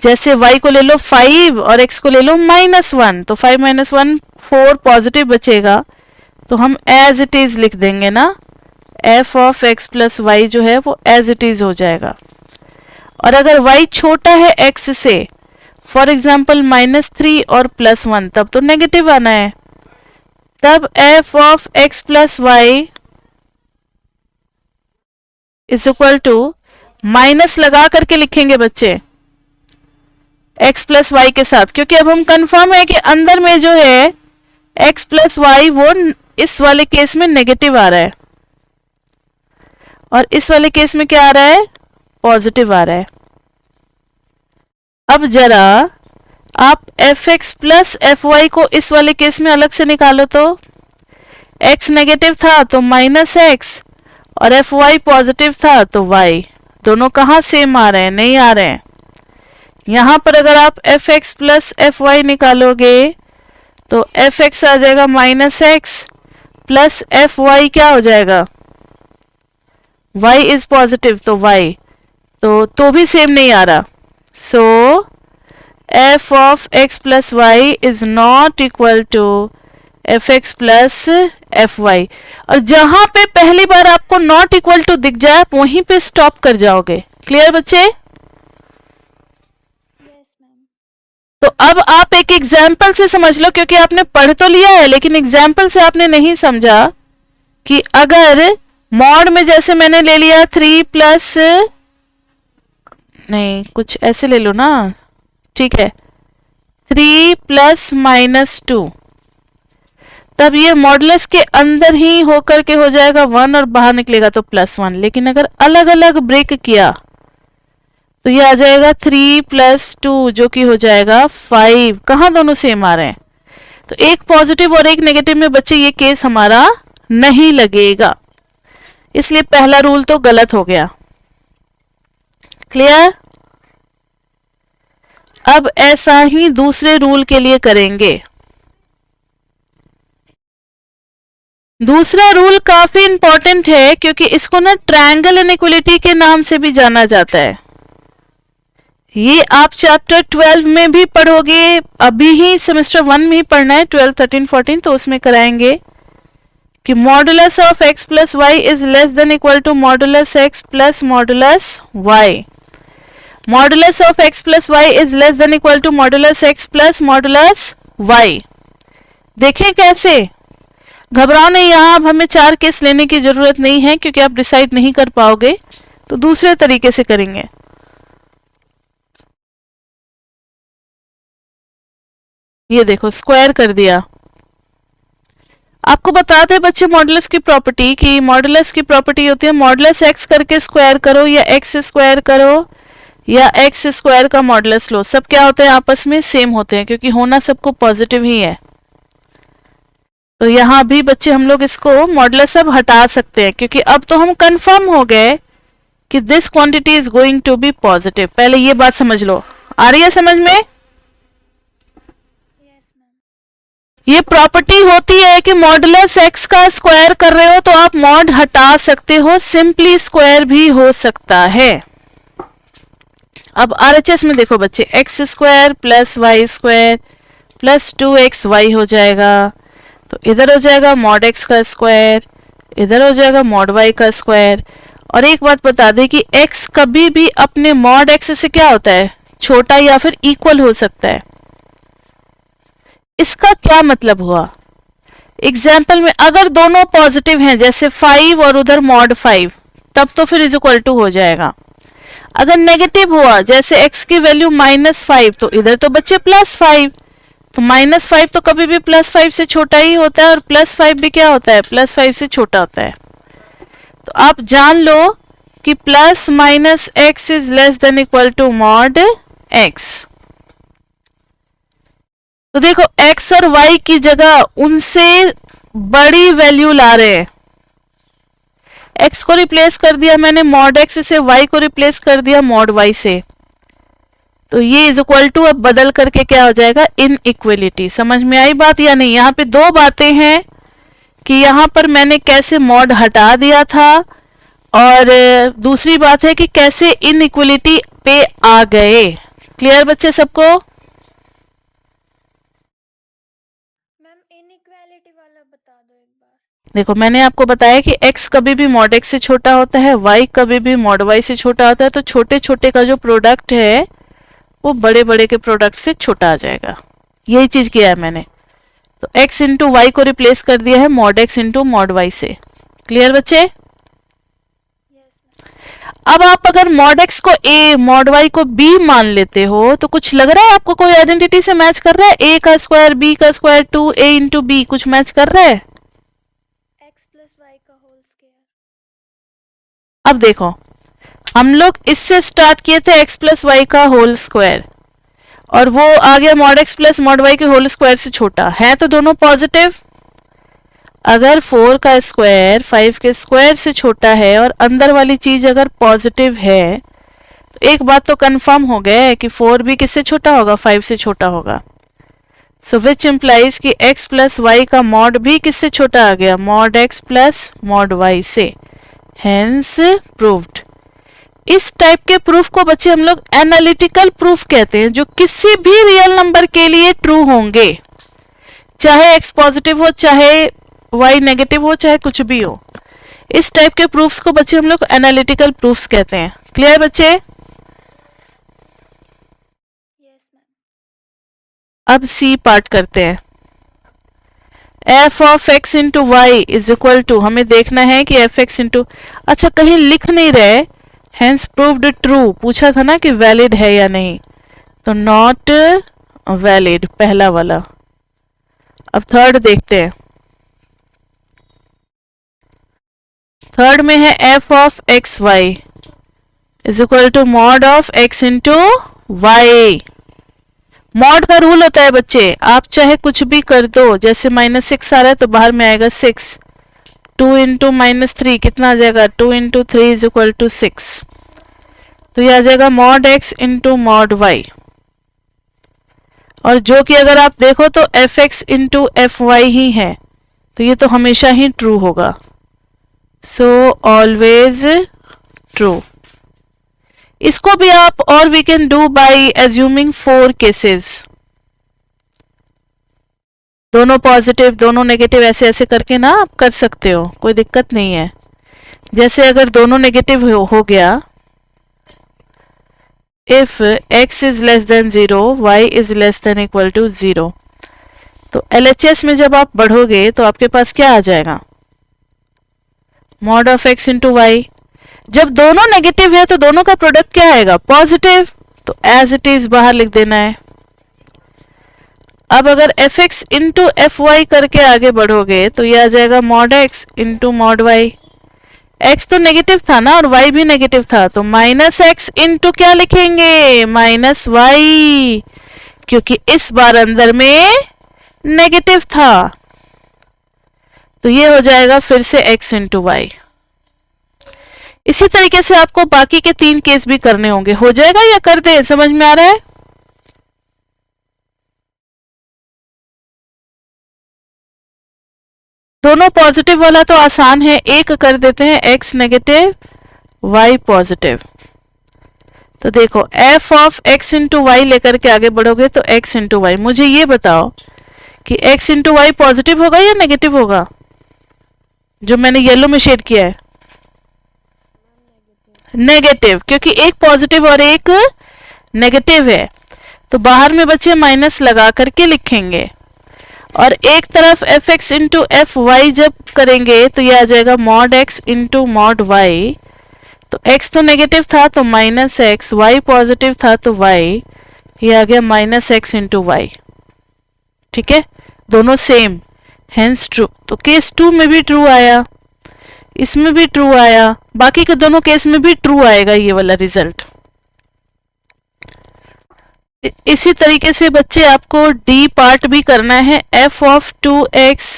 जैसे y को ले लो 5 और x को ले लो -1, तो 5 - 1 4 पॉजिटिव बचेगा, तो हम एज इट इज लिख देंगे ना, f of x plus y जो है वो एज इट इज हो जाएगा। और अगर y छोटा है x से, फॉर एग्जाम्पल -3 और +1, तब तो नेगेटिव आना है। तब f of x plus y is equal to, minus लगा करके लिखेंगे बच्चे x प्लस वाई के साथ, क्योंकि अब हम कंफर्म है कि अंदर में जो है x प्लस वाई वो इस वाले केस में नेगेटिव आ रहा है और इस वाले केस में क्या आ रहा है, पॉजिटिव आ रहा है। अब जरा आप fx प्लस fy को इस वाले केस में अलग से निकालो, तो x नेगेटिव था तो -x और fy पॉजिटिव था तो y, दोनों कहाँ सेम आ रहे हैं, नहीं आ रहे हैं। यहां पर अगर आप fx प्लस fy निकालोगे तो fx आ जाएगा -x प्लस fy क्या हो जाएगा, y इज पॉजिटिव तो y, तो भी सेम नहीं आ रहा। So f of x plus y is not equal to fx plus fy। और जहां पे पहली बार आपको नॉट इक्वल टू दिख जाए आप वहीं पे स्टॉप कर जाओगे। क्लियर बच्चे? तो अब आप एक एग्जाम्पल से समझ लो, क्योंकि आपने पढ़ तो लिया है लेकिन एग्जाम्पल से आपने नहीं समझा कि अगर मॉड में जैसे मैंने ले लिया 3 प्लस, नहीं कुछ ऐसे ले लो ना, ठीक है, 3 प्लस -2, तब ये मॉडुलस के अंदर ही होकर के हो जाएगा 1 और बाहर निकलेगा तो +1। लेकिन अगर अलग अलग ब्रेक किया तो ये आ जाएगा 3 + 2 जो कि हो जाएगा 5। कहाँ दोनों सेम आ रहे हैं, तो एक पॉजिटिव और एक नेगेटिव में बच्चे ये केस हमारा नहीं लगेगा, इसलिए पहला रूल तो गलत हो गया। क्लियर? अब ऐसा ही दूसरे रूल के लिए करेंगे। दूसरा रूल काफी इंपॉर्टेंट है क्योंकि इसको ना ट्रायंगल इनइक्वालिटी के नाम से भी जाना जाता है। ये आप चैप्टर 12 में भी पढ़ोगे, अभी ही सेमेस्टर 1 में ही पढ़ना है, 12, 13, 14, तो उसमें कराएंगे कि modulus of x plus y is less than equal to modulus x plus modulus y. Modulus of x plus y is less than equal to modulus x plus modulus y. देखें कैसे, घबराओ नहीं, यहां अब हमें 4 केस लेने की जरूरत नहीं है क्योंकि आप डिसाइड नहीं कर पाओगे, तो दूसरे तरीके से करेंगे। ये देखो स्क्वायर कर दिया। आपको बताते हैं बच्चे मॉडुलस की प्रॉपर्टी, कि मॉडुलस की प्रॉपर्टी होती है मॉडुलस x करके स्क्वायर करो या x स्क्वायर करो या x स्क्वायर का मॉडुलस लो, सब क्या होते हैं, आपस में सेम होते हैं क्योंकि होना सबको पॉजिटिव ही है। तो यहां भी बच्चे हम लोग इसको मॉडुलस अब हटा सकते हैं क्योंकि अब तो हम कंफर्म हो गए कि this quantity is going to be positive. पहले ये बात समझ लो, आ रही है समझ में? ये प्रॉपर्टी होती है कि मॉडुलस x का स्क्वायर कर रहे हो तो आप मॉड हटा सकते हो, सिंपली स्क्वायर भी हो सकता है। अब RHS में देखो बच्चे, x square plus y square plus 2xy हो जाएगा, तो इधर हो जाएगा मॉड x का स्क्वायर, इधर हो जाएगा मॉड y का स्क्वायर। और एक बात बता दें कि x कभी भी अपने मॉड x से क्या होता है, छोटा या फिर इक्वल हो सकता है। इसका क्या मतलब हुआ, एग्जाम्पल में अगर दोनों पॉजिटिव हैं जैसे 5 और उधर मॉड 5, तब तो फिर इज इक्वल टू हो जाएगा। अगर नेगेटिव हुआ जैसे x की वैल्यू -5 तो इधर तो बच्चे +5, तो -5 तो कभी भी +5 से छोटा ही होता है और +5 भी क्या होता है, +5 से छोटा होता है। तो आप जान लो कि plus minus x is less than equal to mod x। तो देखो x और y की जगह उनसे बड़ी वैल्यू ला रहे हैं। x को रिप्लेस कर दिया मैंने मॉड x से, y को रिप्लेस कर दिया मॉड y से, तो ये इज इक्वल टू अब बदल करके क्या हो जाएगा, इनइक्वलिटी। समझ में आई बात या नहीं? यहाँ पे दो बातें हैं कि यहाँ पर मैंने कैसे मॉड हटा दिया था और दूसरी बात है कि कैसे इनइक्वलिटी पे आ गए। क्लियर बच्चे सबको? मैम इनइक्वालिटी वाला बता दो एक बार। देखो मैंने आपको बताया कि x कभी भी मॉड x से छोटा होता है, y कभी भी मॉड y से छोटा होता है, तो छोटे छोटे का जो प्रोडक्ट है वो बड़े बड़े के प्रोडक्ट से छोटा आ जाएगा। यही चीज किया है मैंने। तो x इंटू वाई को रिप्लेस कर दिया है mod x into mod y से। क्लियर बच्चे? अब आप अगर मॉड x को a मॉड y को b मान लेते हो तो कुछ लग रहा है आपको, कोई आइडेंटिटी से मैच कर रहा है? a का स्क्वायर b का स्क्वायर 2a इंटू b कुछ मैच कर रहा है? x प्लस वाई का होल स्क्वायर। अब देखो हम लोग इससे स्टार्ट किए थे x प्लस वाई का होल स्क्वायर और वो आ गया mod x plus mod y के होल स्क्वायर से छोटा है, तो दोनों पॉजिटिव। अगर 4 का स्क्वायर 5 के स्क्वायर से छोटा है और अंदर वाली चीज अगर पॉजिटिव है तो एक बात तो कंफर्म हो गया है कि 4 भी किससे छोटा होगा, 5 से छोटा होगा। सो विच इंप्लाइज कि x प्लस वाई का मॉड भी किससे छोटा आ गया, mod x plus mod y से। Hence proved. इस टाइप के प्रूफ को बच्चे हम लोग एनालिटिकल प्रूफ कहते हैं, जो किसी भी रियल नंबर के लिए ट्रू होंगे, चाहे x पॉजिटिव हो, चाहे y नेगेटिव हो, चाहे कुछ भी हो। इस टाइप के प्रूफ्स को बच्चे हम लोग एनालिटिकल प्रूफ्स कहते हैं। क्लियर बच्चे? Yes ma'am. अब सी पार्ट करते हैं। f of x into y is equal to, हमें देखना है कि एफ एक्स इंटू, अच्छा कहीं लिख नहीं रहे, हेंस प्रूव्ड ट्रू, पूछा था ना कि वैलिड है या नहीं, तो नॉट वैलिड पहला वाला। अब थर्ड देखते हैं। थर्ड में है f of x y is equal to mod of x into y. Mod का रूल होता है बच्चे, आप चाहे कुछ भी कर दो, जैसे -6 आ रहा है तो बाहर में आएगा 6, 2 इंटू -3 कितना आ जाएगा, 2 इंटू 3 इज इक्वल टू 6, तो यह आ जाएगा mod x into mod y। और जो कि अगर आप देखो तो f x into f y ही है, तो ये तो हमेशा ही ट्रू होगा। So always true. इसको भी आप, और we can do by assuming 4 cases, दोनों पॉजिटिव दोनों नेगेटिव, ऐसे ऐसे करके ना आप कर सकते हो, कोई दिक्कत नहीं है। जैसे अगर दोनों नेगेटिव हो गया, if x is less than 0 y is less than equal to 0, तो LHS में जब आप बढ़ोगे तो आपके पास क्या आ जाएगा, mod of x into y. जब दोनों नेगेटिव है तो दोनों का प्रोडक्ट क्या आएगा, पॉजिटिव, तो एज इट इज बाहर लिख देना है। अब अगर f x into f y करके आगे बढ़ोगे तो ये आ जाएगा mod x into mod y. x तो नेगेटिव था ना और y भी नेगेटिव था, तो -x इंटू क्या लिखेंगे, -y, क्योंकि इस बार अंदर में नेगेटिव था, तो ये हो जाएगा फिर से x इंटू वाई। इसी तरीके से आपको बाकी के 3 केस भी करने होंगे। हो जाएगा या कर दे, समझ में आ रहा है? दोनों पॉजिटिव वाला तो आसान है, एक कर देते हैं x नेगेटिव y पॉजिटिव। तो देखो f of x into y लेकर के आगे बढ़ोगे तो x इंटू वाई। मुझे ये बताओ कि x इंटू वाई पॉजिटिव होगा या नेगेटिव होगा, जो मैंने येलो में शेड किया है? नेगेटिव, क्योंकि एक पॉजिटिव और एक नेगेटिव है, तो बाहर में बच्चे माइनस लगा करके लिखेंगे, और एक तरफ f x into f y जब करेंगे तो यह आ जाएगा mod x into mod y, तो x तो नेगेटिव था तो माइनस एक्स, y पॉजिटिव था तो y, ये आ गया माइनस एक्स इंटू वाई। ठीक है, दोनों सेम, हेंस ट्रू। तो केस 2 में भी ट्रू आया, इसमें भी ट्रू आया, बाकी के दोनों केस में भी ट्रू आएगा ये वाला रिजल्ट। इसी तरीके से बच्चे आपको डी पार्ट भी करना है। f of 2x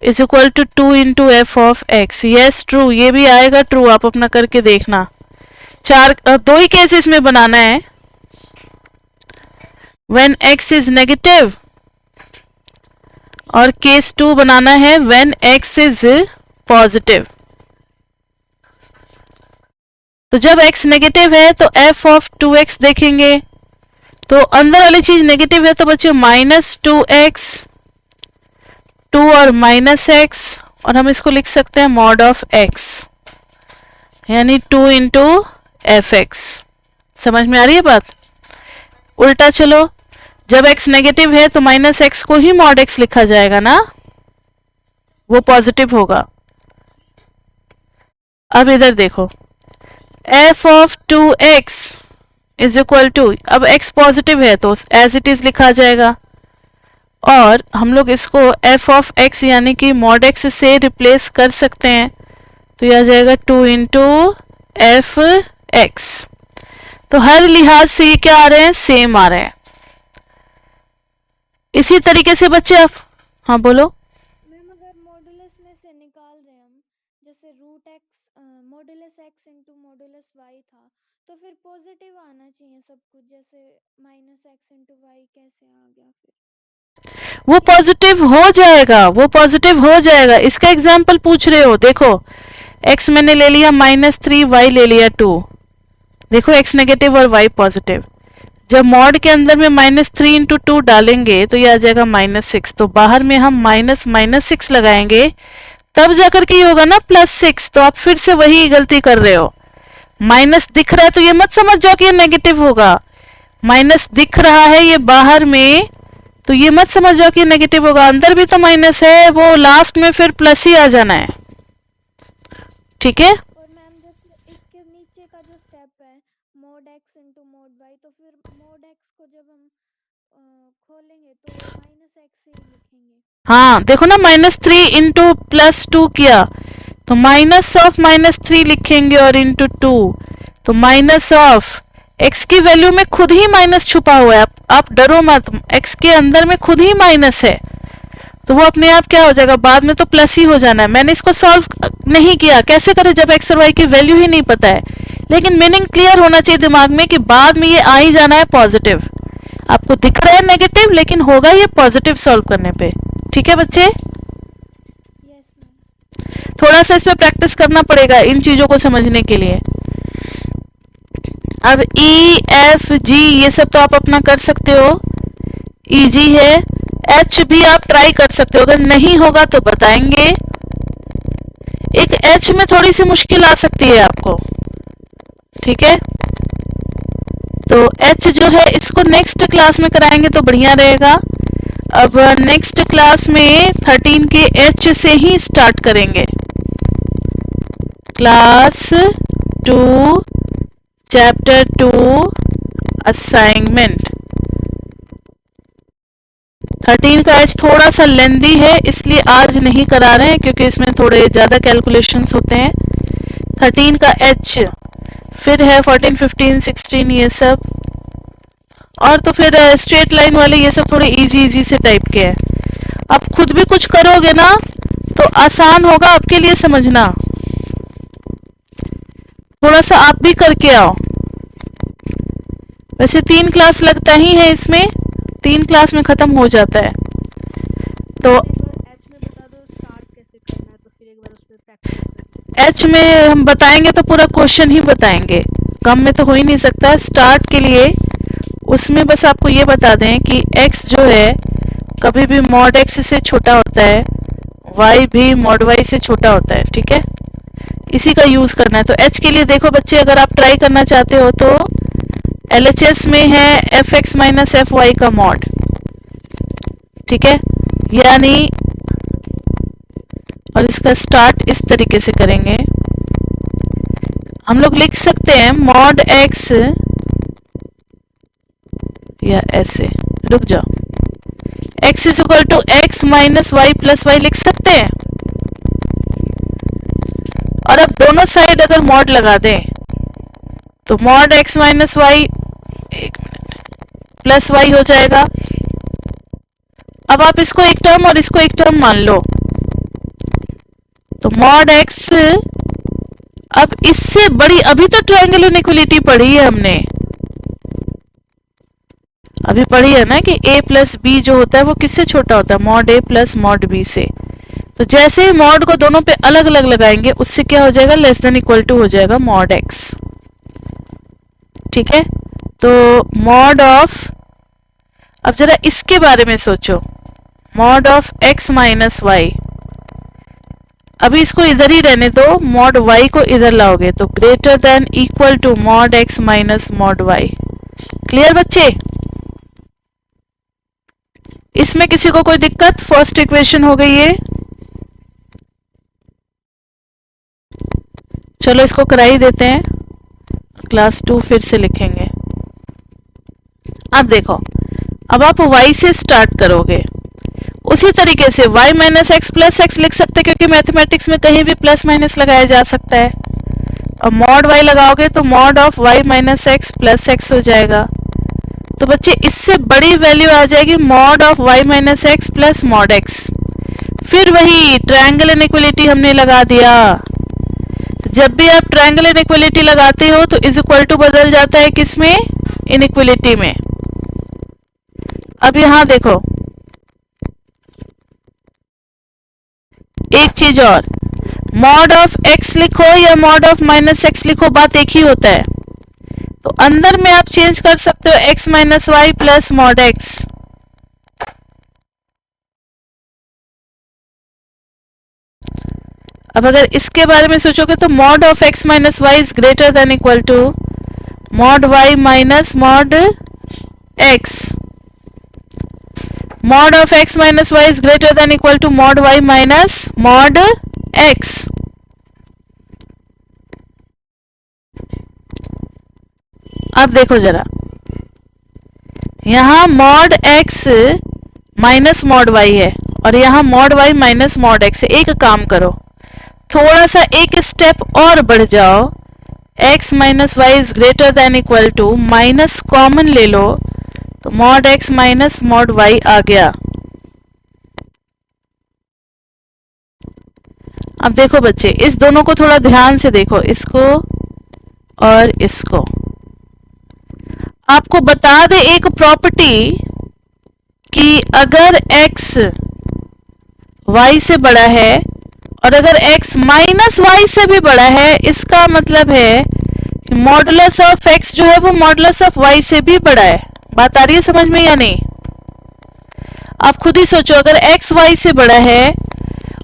is equal to 2 into f of x. Yes true, ये भी आएगा ट्रू, आप अपना करके देखना। दो ही केस इसमें बनाना है, व्हेन x इज नेगेटिव, और केस 2 बनाना है व्हेन x इज पॉजिटिव। तो जब x नेगेटिव है तो f ऑफ 2x देखेंगे, तो अंदर वाली चीज नेगेटिव है तो बच्चों माइनस 2x, 2 और माइनस x, और हम इसको लिख सकते हैं मॉड ऑफ x, यानी 2 इंटू एफ एक्स। समझ में आ रही है बात? उल्टा चलो, जब x नेगेटिव है तो माइनस एक्स को ही मॉड x लिखा जाएगा ना, वो पॉजिटिव होगा। अब इधर देखो, f of 2x is equal to, अब x पॉजिटिव है तो एज इट इज लिखा जाएगा, और हम लोग इसको f ऑफ x यानी कि मॉड x से रिप्लेस कर सकते हैं, तो यह आ जाएगा 2 इंटू एफ एक्स। तो हर लिहाज से ये क्या आ रहे हैं, सेम आ रहे हैं। इसी तरीके से बच्चे आप, हाँ बोलो। मैम अगर मॉडुलस में से निकाल रहे हैं हम, जैसे root x modulus x into modulus y था, तो फिर पॉजिटिव आना चाहिए सब कुछ, जैसे माइनस एक्स इंटू वाई कैसे आ गया फिर? वो पॉजिटिव हो जाएगा, वो पॉजिटिव हो जाएगा। इसका एग्जाम्पल पूछ रहे हो, देखो x मैंने ले लिया -3, y ले लिया 2, देखो x नेगेटिव और y पॉजिटिव। जब मॉड के अंदर में -3 इंटू 2 डालेंगे तो ये आ जाएगा -6, तो बाहर में हम -6 लगाएंगे, तब जाकर के ये होगा ना +6। तो आप फिर से वही गलती कर रहे हो, माइनस दिख रहा है तो ये मत समझ जाओ कि ये नेगेटिव होगा। माइनस दिख रहा है ये बाहर में, तो ये मत समझ जाओ कि नेगेटिव होगा, अंदर भी तो माइनस है, वो लास्ट में फिर प्लस ही आ जाना है। ठीक है, और मैम जैसे इसके नीचे का जो स्टेप है mod x into mod y, तो फिर मोड एक्स को जब हम खोलेंगे तो माइनस एक्स ही लिखेंगे। हाँ देखो ना, -3 इंटू +2 किया तो माइनस ऑफ -3 लिखेंगे, और इंटू 2 तो माइनस ऑफ x की वैल्यू में खुद ही माइनस छुपा हुआ है, आप डरो मत, x के अंदर में खुद ही माइनस है, तो वो अपने आप क्या हो जाएगा, बाद में तो प्लस ही हो जाना है। मैंने इसको सॉल्व नहीं किया, कैसे करें जब x और y की वैल्यू ही नहीं पता है, लेकिन मीनिंग क्लियर होना चाहिए दिमाग में कि बाद में ये आ ही जाना है पॉजिटिव। आपको दिख रहा है नेगेटिव, लेकिन होगा ये पॉजिटिव सॉल्व करने पे। ठीक है बच्चे, यस मैम। थोड़ा सा इस पे प्रैक्टिस करना पड़ेगा इन चीजों को समझने के लिए। अब ई एफ जी ये सब तो आप अपना कर सकते हो, इजी है। एच भी आप ट्राई कर सकते हो, अगर नहीं होगा तो बताएंगे। एक एच में थोड़ी सी मुश्किल आ सकती है आपको, ठीक है, तो एच जो है इसको नेक्स्ट क्लास में कराएंगे तो बढ़िया रहेगा। अब नेक्स्ट क्लास में 13 के एच से ही स्टार्ट करेंगे। Class 2 chapter 2 assignment. 13 का एच थोड़ा सा लेंदी है, इसलिए आज नहीं करा रहे हैं क्योंकि इसमें थोड़े ज़्यादा कैलकुलेशंस होते हैं। 13 का एच फिर है 14, 15, 16 ये सब, और तो फिर स्ट्रेट लाइन वाले ये सब थोड़े इजी से टाइप के हैं। अब खुद भी कुछ करोगे ना तो आसान होगा आपके लिए समझना, थोड़ा सा आप भी करके आओ। वैसे 3 क्लास लगता ही है इसमें, 3 क्लास में खत्म हो जाता है। तो एच में हम बताएंगे तो पूरा क्वेश्चन ही बताएंगे, कम में तो हो ही नहीं सकता। स्टार्ट के लिए उसमें बस आपको ये बता दें कि x जो है कभी भी मॉड x से छोटा होता है, y भी मॉड y से छोटा होता है, ठीक है, इसी का यूज करना है। तो h के लिए देखो बच्चे, अगर आप ट्राई करना चाहते हो तो LHS में है fx माइनस fy का मॉड, ठीक है, यानी, और इसका स्टार्ट इस तरीके से करेंगे। हम लोग लिख सकते हैं मॉड एक्स, या ऐसे, रुक जाओ, x is equal to x minus y plus y लिख सकते हैं। और अब दोनों साइड अगर मॉड लगा दें तो मॉड x माइनस वाई, एक मिनट, प्लस वाई हो जाएगा। अब आप इसको एक टर्म और इसको एक टर्म मान लो, तो मॉड x, अब इससे बड़ी, अभी तो ट्रायंगल इनइक्वालिटी पढ़ी है हमने, अभी पढ़ी है ना कि a प्लस बी जो होता है वो किससे छोटा होता है, mod a plus mod b से। तो जैसे ही मॉड को दोनों पे अलग अलग लगाएंगे उससे क्या हो जाएगा, लेस देन इक्वल टू हो जाएगा मॉड x। ठीक है, तो मॉड ऑफ, अब जरा इसके बारे में सोचो, mod of x minus y, अभी इसको इधर ही रहने दो, मॉड y को इधर लाओगे तो greater than equal to mod x minus mod y। Clear बच्चे? इसमें किसी को कोई दिक्कत? फर्स्ट इक्वेशन हो गई है। चलो इसको करा ही देते हैं, क्लास 2 फिर से लिखेंगे। अब देखो, अब आप y से स्टार्ट करोगे, उसी तरीके से y minus x plus x लिख सकते हैं, क्योंकि मैथमेटिक्स में कहीं भी प्लस माइनस लगाया जा सकता है। और मॉड y लगाओगे तो mod of y minus x plus x हो जाएगा। तो बच्चे इससे बड़ी वैल्यू आ जाएगी mod of y minus x plus mod x. फिर वही ट्रायंगल इनइक्वालिटी हमने लगा दिया। जब भी आप ट्रायंगल इनइक्वालिटी लगाते हो तो इज इक्वल टू बदल जाता है किसमें, इनइक्वालिटी में। अब यहां देखो एक चीज और, मॉड ऑफ x लिखो या मॉड ऑफ माइनस एक्स लिखो, बात एक ही होता है। तो अंदर में आप चेंज कर सकते हो x minus y plus mod x. अब अगर इसके बारे में सोचोगे तो mod of x minus y is greater than equal to mod y minus mod x। Mod of x minus y is greater than equal to mod y minus mod x। अब देखो जरा, यहां mod x minus mod y है और यहां mod y minus mod x है। एक काम करो, थोड़ा सा एक स्टेप और बढ़ जाओ, x minus y is greater than equal to, minus common ले लो तो mod x minus mod y आ गया। अब देखो बच्चे, इस दोनों को थोड़ा ध्यान से देखो, इसको और इसको। आपको बता दे एक प्रॉपर्टी कि अगर x y से बड़ा है और अगर x माइनस वाई से भी बड़ा है, इसका मतलब है कि मॉडुलस ऑफ x जो है वो मॉडुलस ऑफ y से भी बड़ा है। बात आ रही है समझ में या नहीं? आप खुद ही सोचो, अगर x y से बड़ा है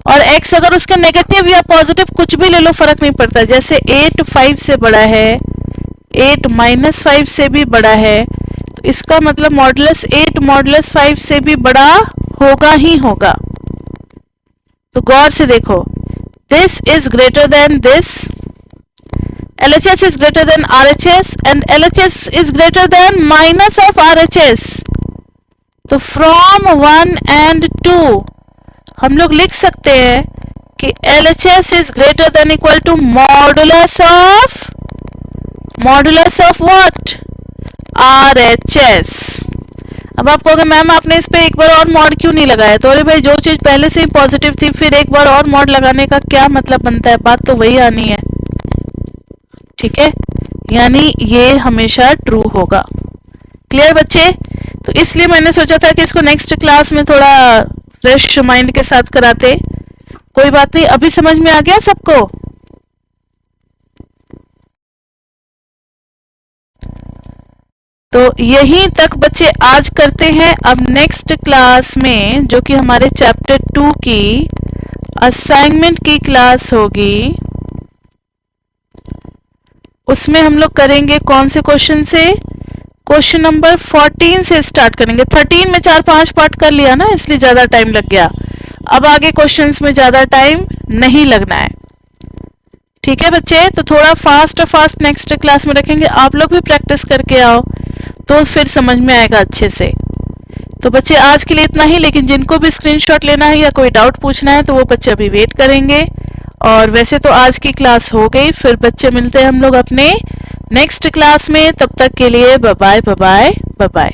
और x अगर उसका नेगेटिव या पॉजिटिव कुछ भी ले लो फर्क नहीं पड़ता, जैसे 8 5 से बड़ा है, 8 माइनस 5 से भी बड़ा है, तो इसका मतलब मॉडुलस 8 मॉडुलस 5 से भी बड़ा होगा ही होगा। तो गौर से देखो, this is greater than this, LHS is greater than RHS and LHS is greater than minus of RHS। तो from 1 and 2 हम लोग लिख सकते हैं कि LHS is greater than equal to modulus of what? RHS। अब आप कहोगे मैम आपने इस पे एक बार और मॉड क्यों नहीं लगाया? तो अरे भाई, जो चीज पहले से ही पॉजिटिव थी फिर एक बार और मॉड लगाने का क्या मतलब बनता है? बात तो वही आनी है। ठीक है, यानी ये हमेशा ट्रू होगा। क्लियर बच्चे? तो इसलिए मैंने सोचा था कि इसको नेक्स्ट क्लास में थोड़ा फ्रेश माइंड के साथ कराते। कोई बात नहीं, अभी समझ में आ गया सबको? तो यहीं तक बच्चे आज करते हैं। अब नेक्स्ट क्लास में, जो कि हमारे चैप्टर 2 की असाइनमेंट की क्लास होगी, उसमें हम लोग करेंगे कौन से क्वेश्चन से? क्वेश्चन नंबर 14 से स्टार्ट करेंगे। 13 में 4-5 पार्ट कर लिया ना, इसलिए ज्यादा टाइम लग गया। अब आगे क्वेश्चंस में ज्यादा टाइम नहीं लगना है। ठीक है बच्चे, तो थोड़ा फास्ट नेक्स्ट क्लास में रखेंगे, आप लोग भी प्रैक्टिस करके आओ तो फिर समझ में आएगा अच्छे से। तो बच्चे आज के लिए इतना ही, लेकिन जिनको भी स्क्रीनशॉट लेना है या कोई डाउट पूछना है तो वो बच्चे अभी वेट करेंगे। और वैसे तो आज की क्लास हो गई, फिर बच्चे मिलते हैं हम लोग अपने नेक्स्ट क्लास में। तब तक के लिए बाय बाय बाय बाय।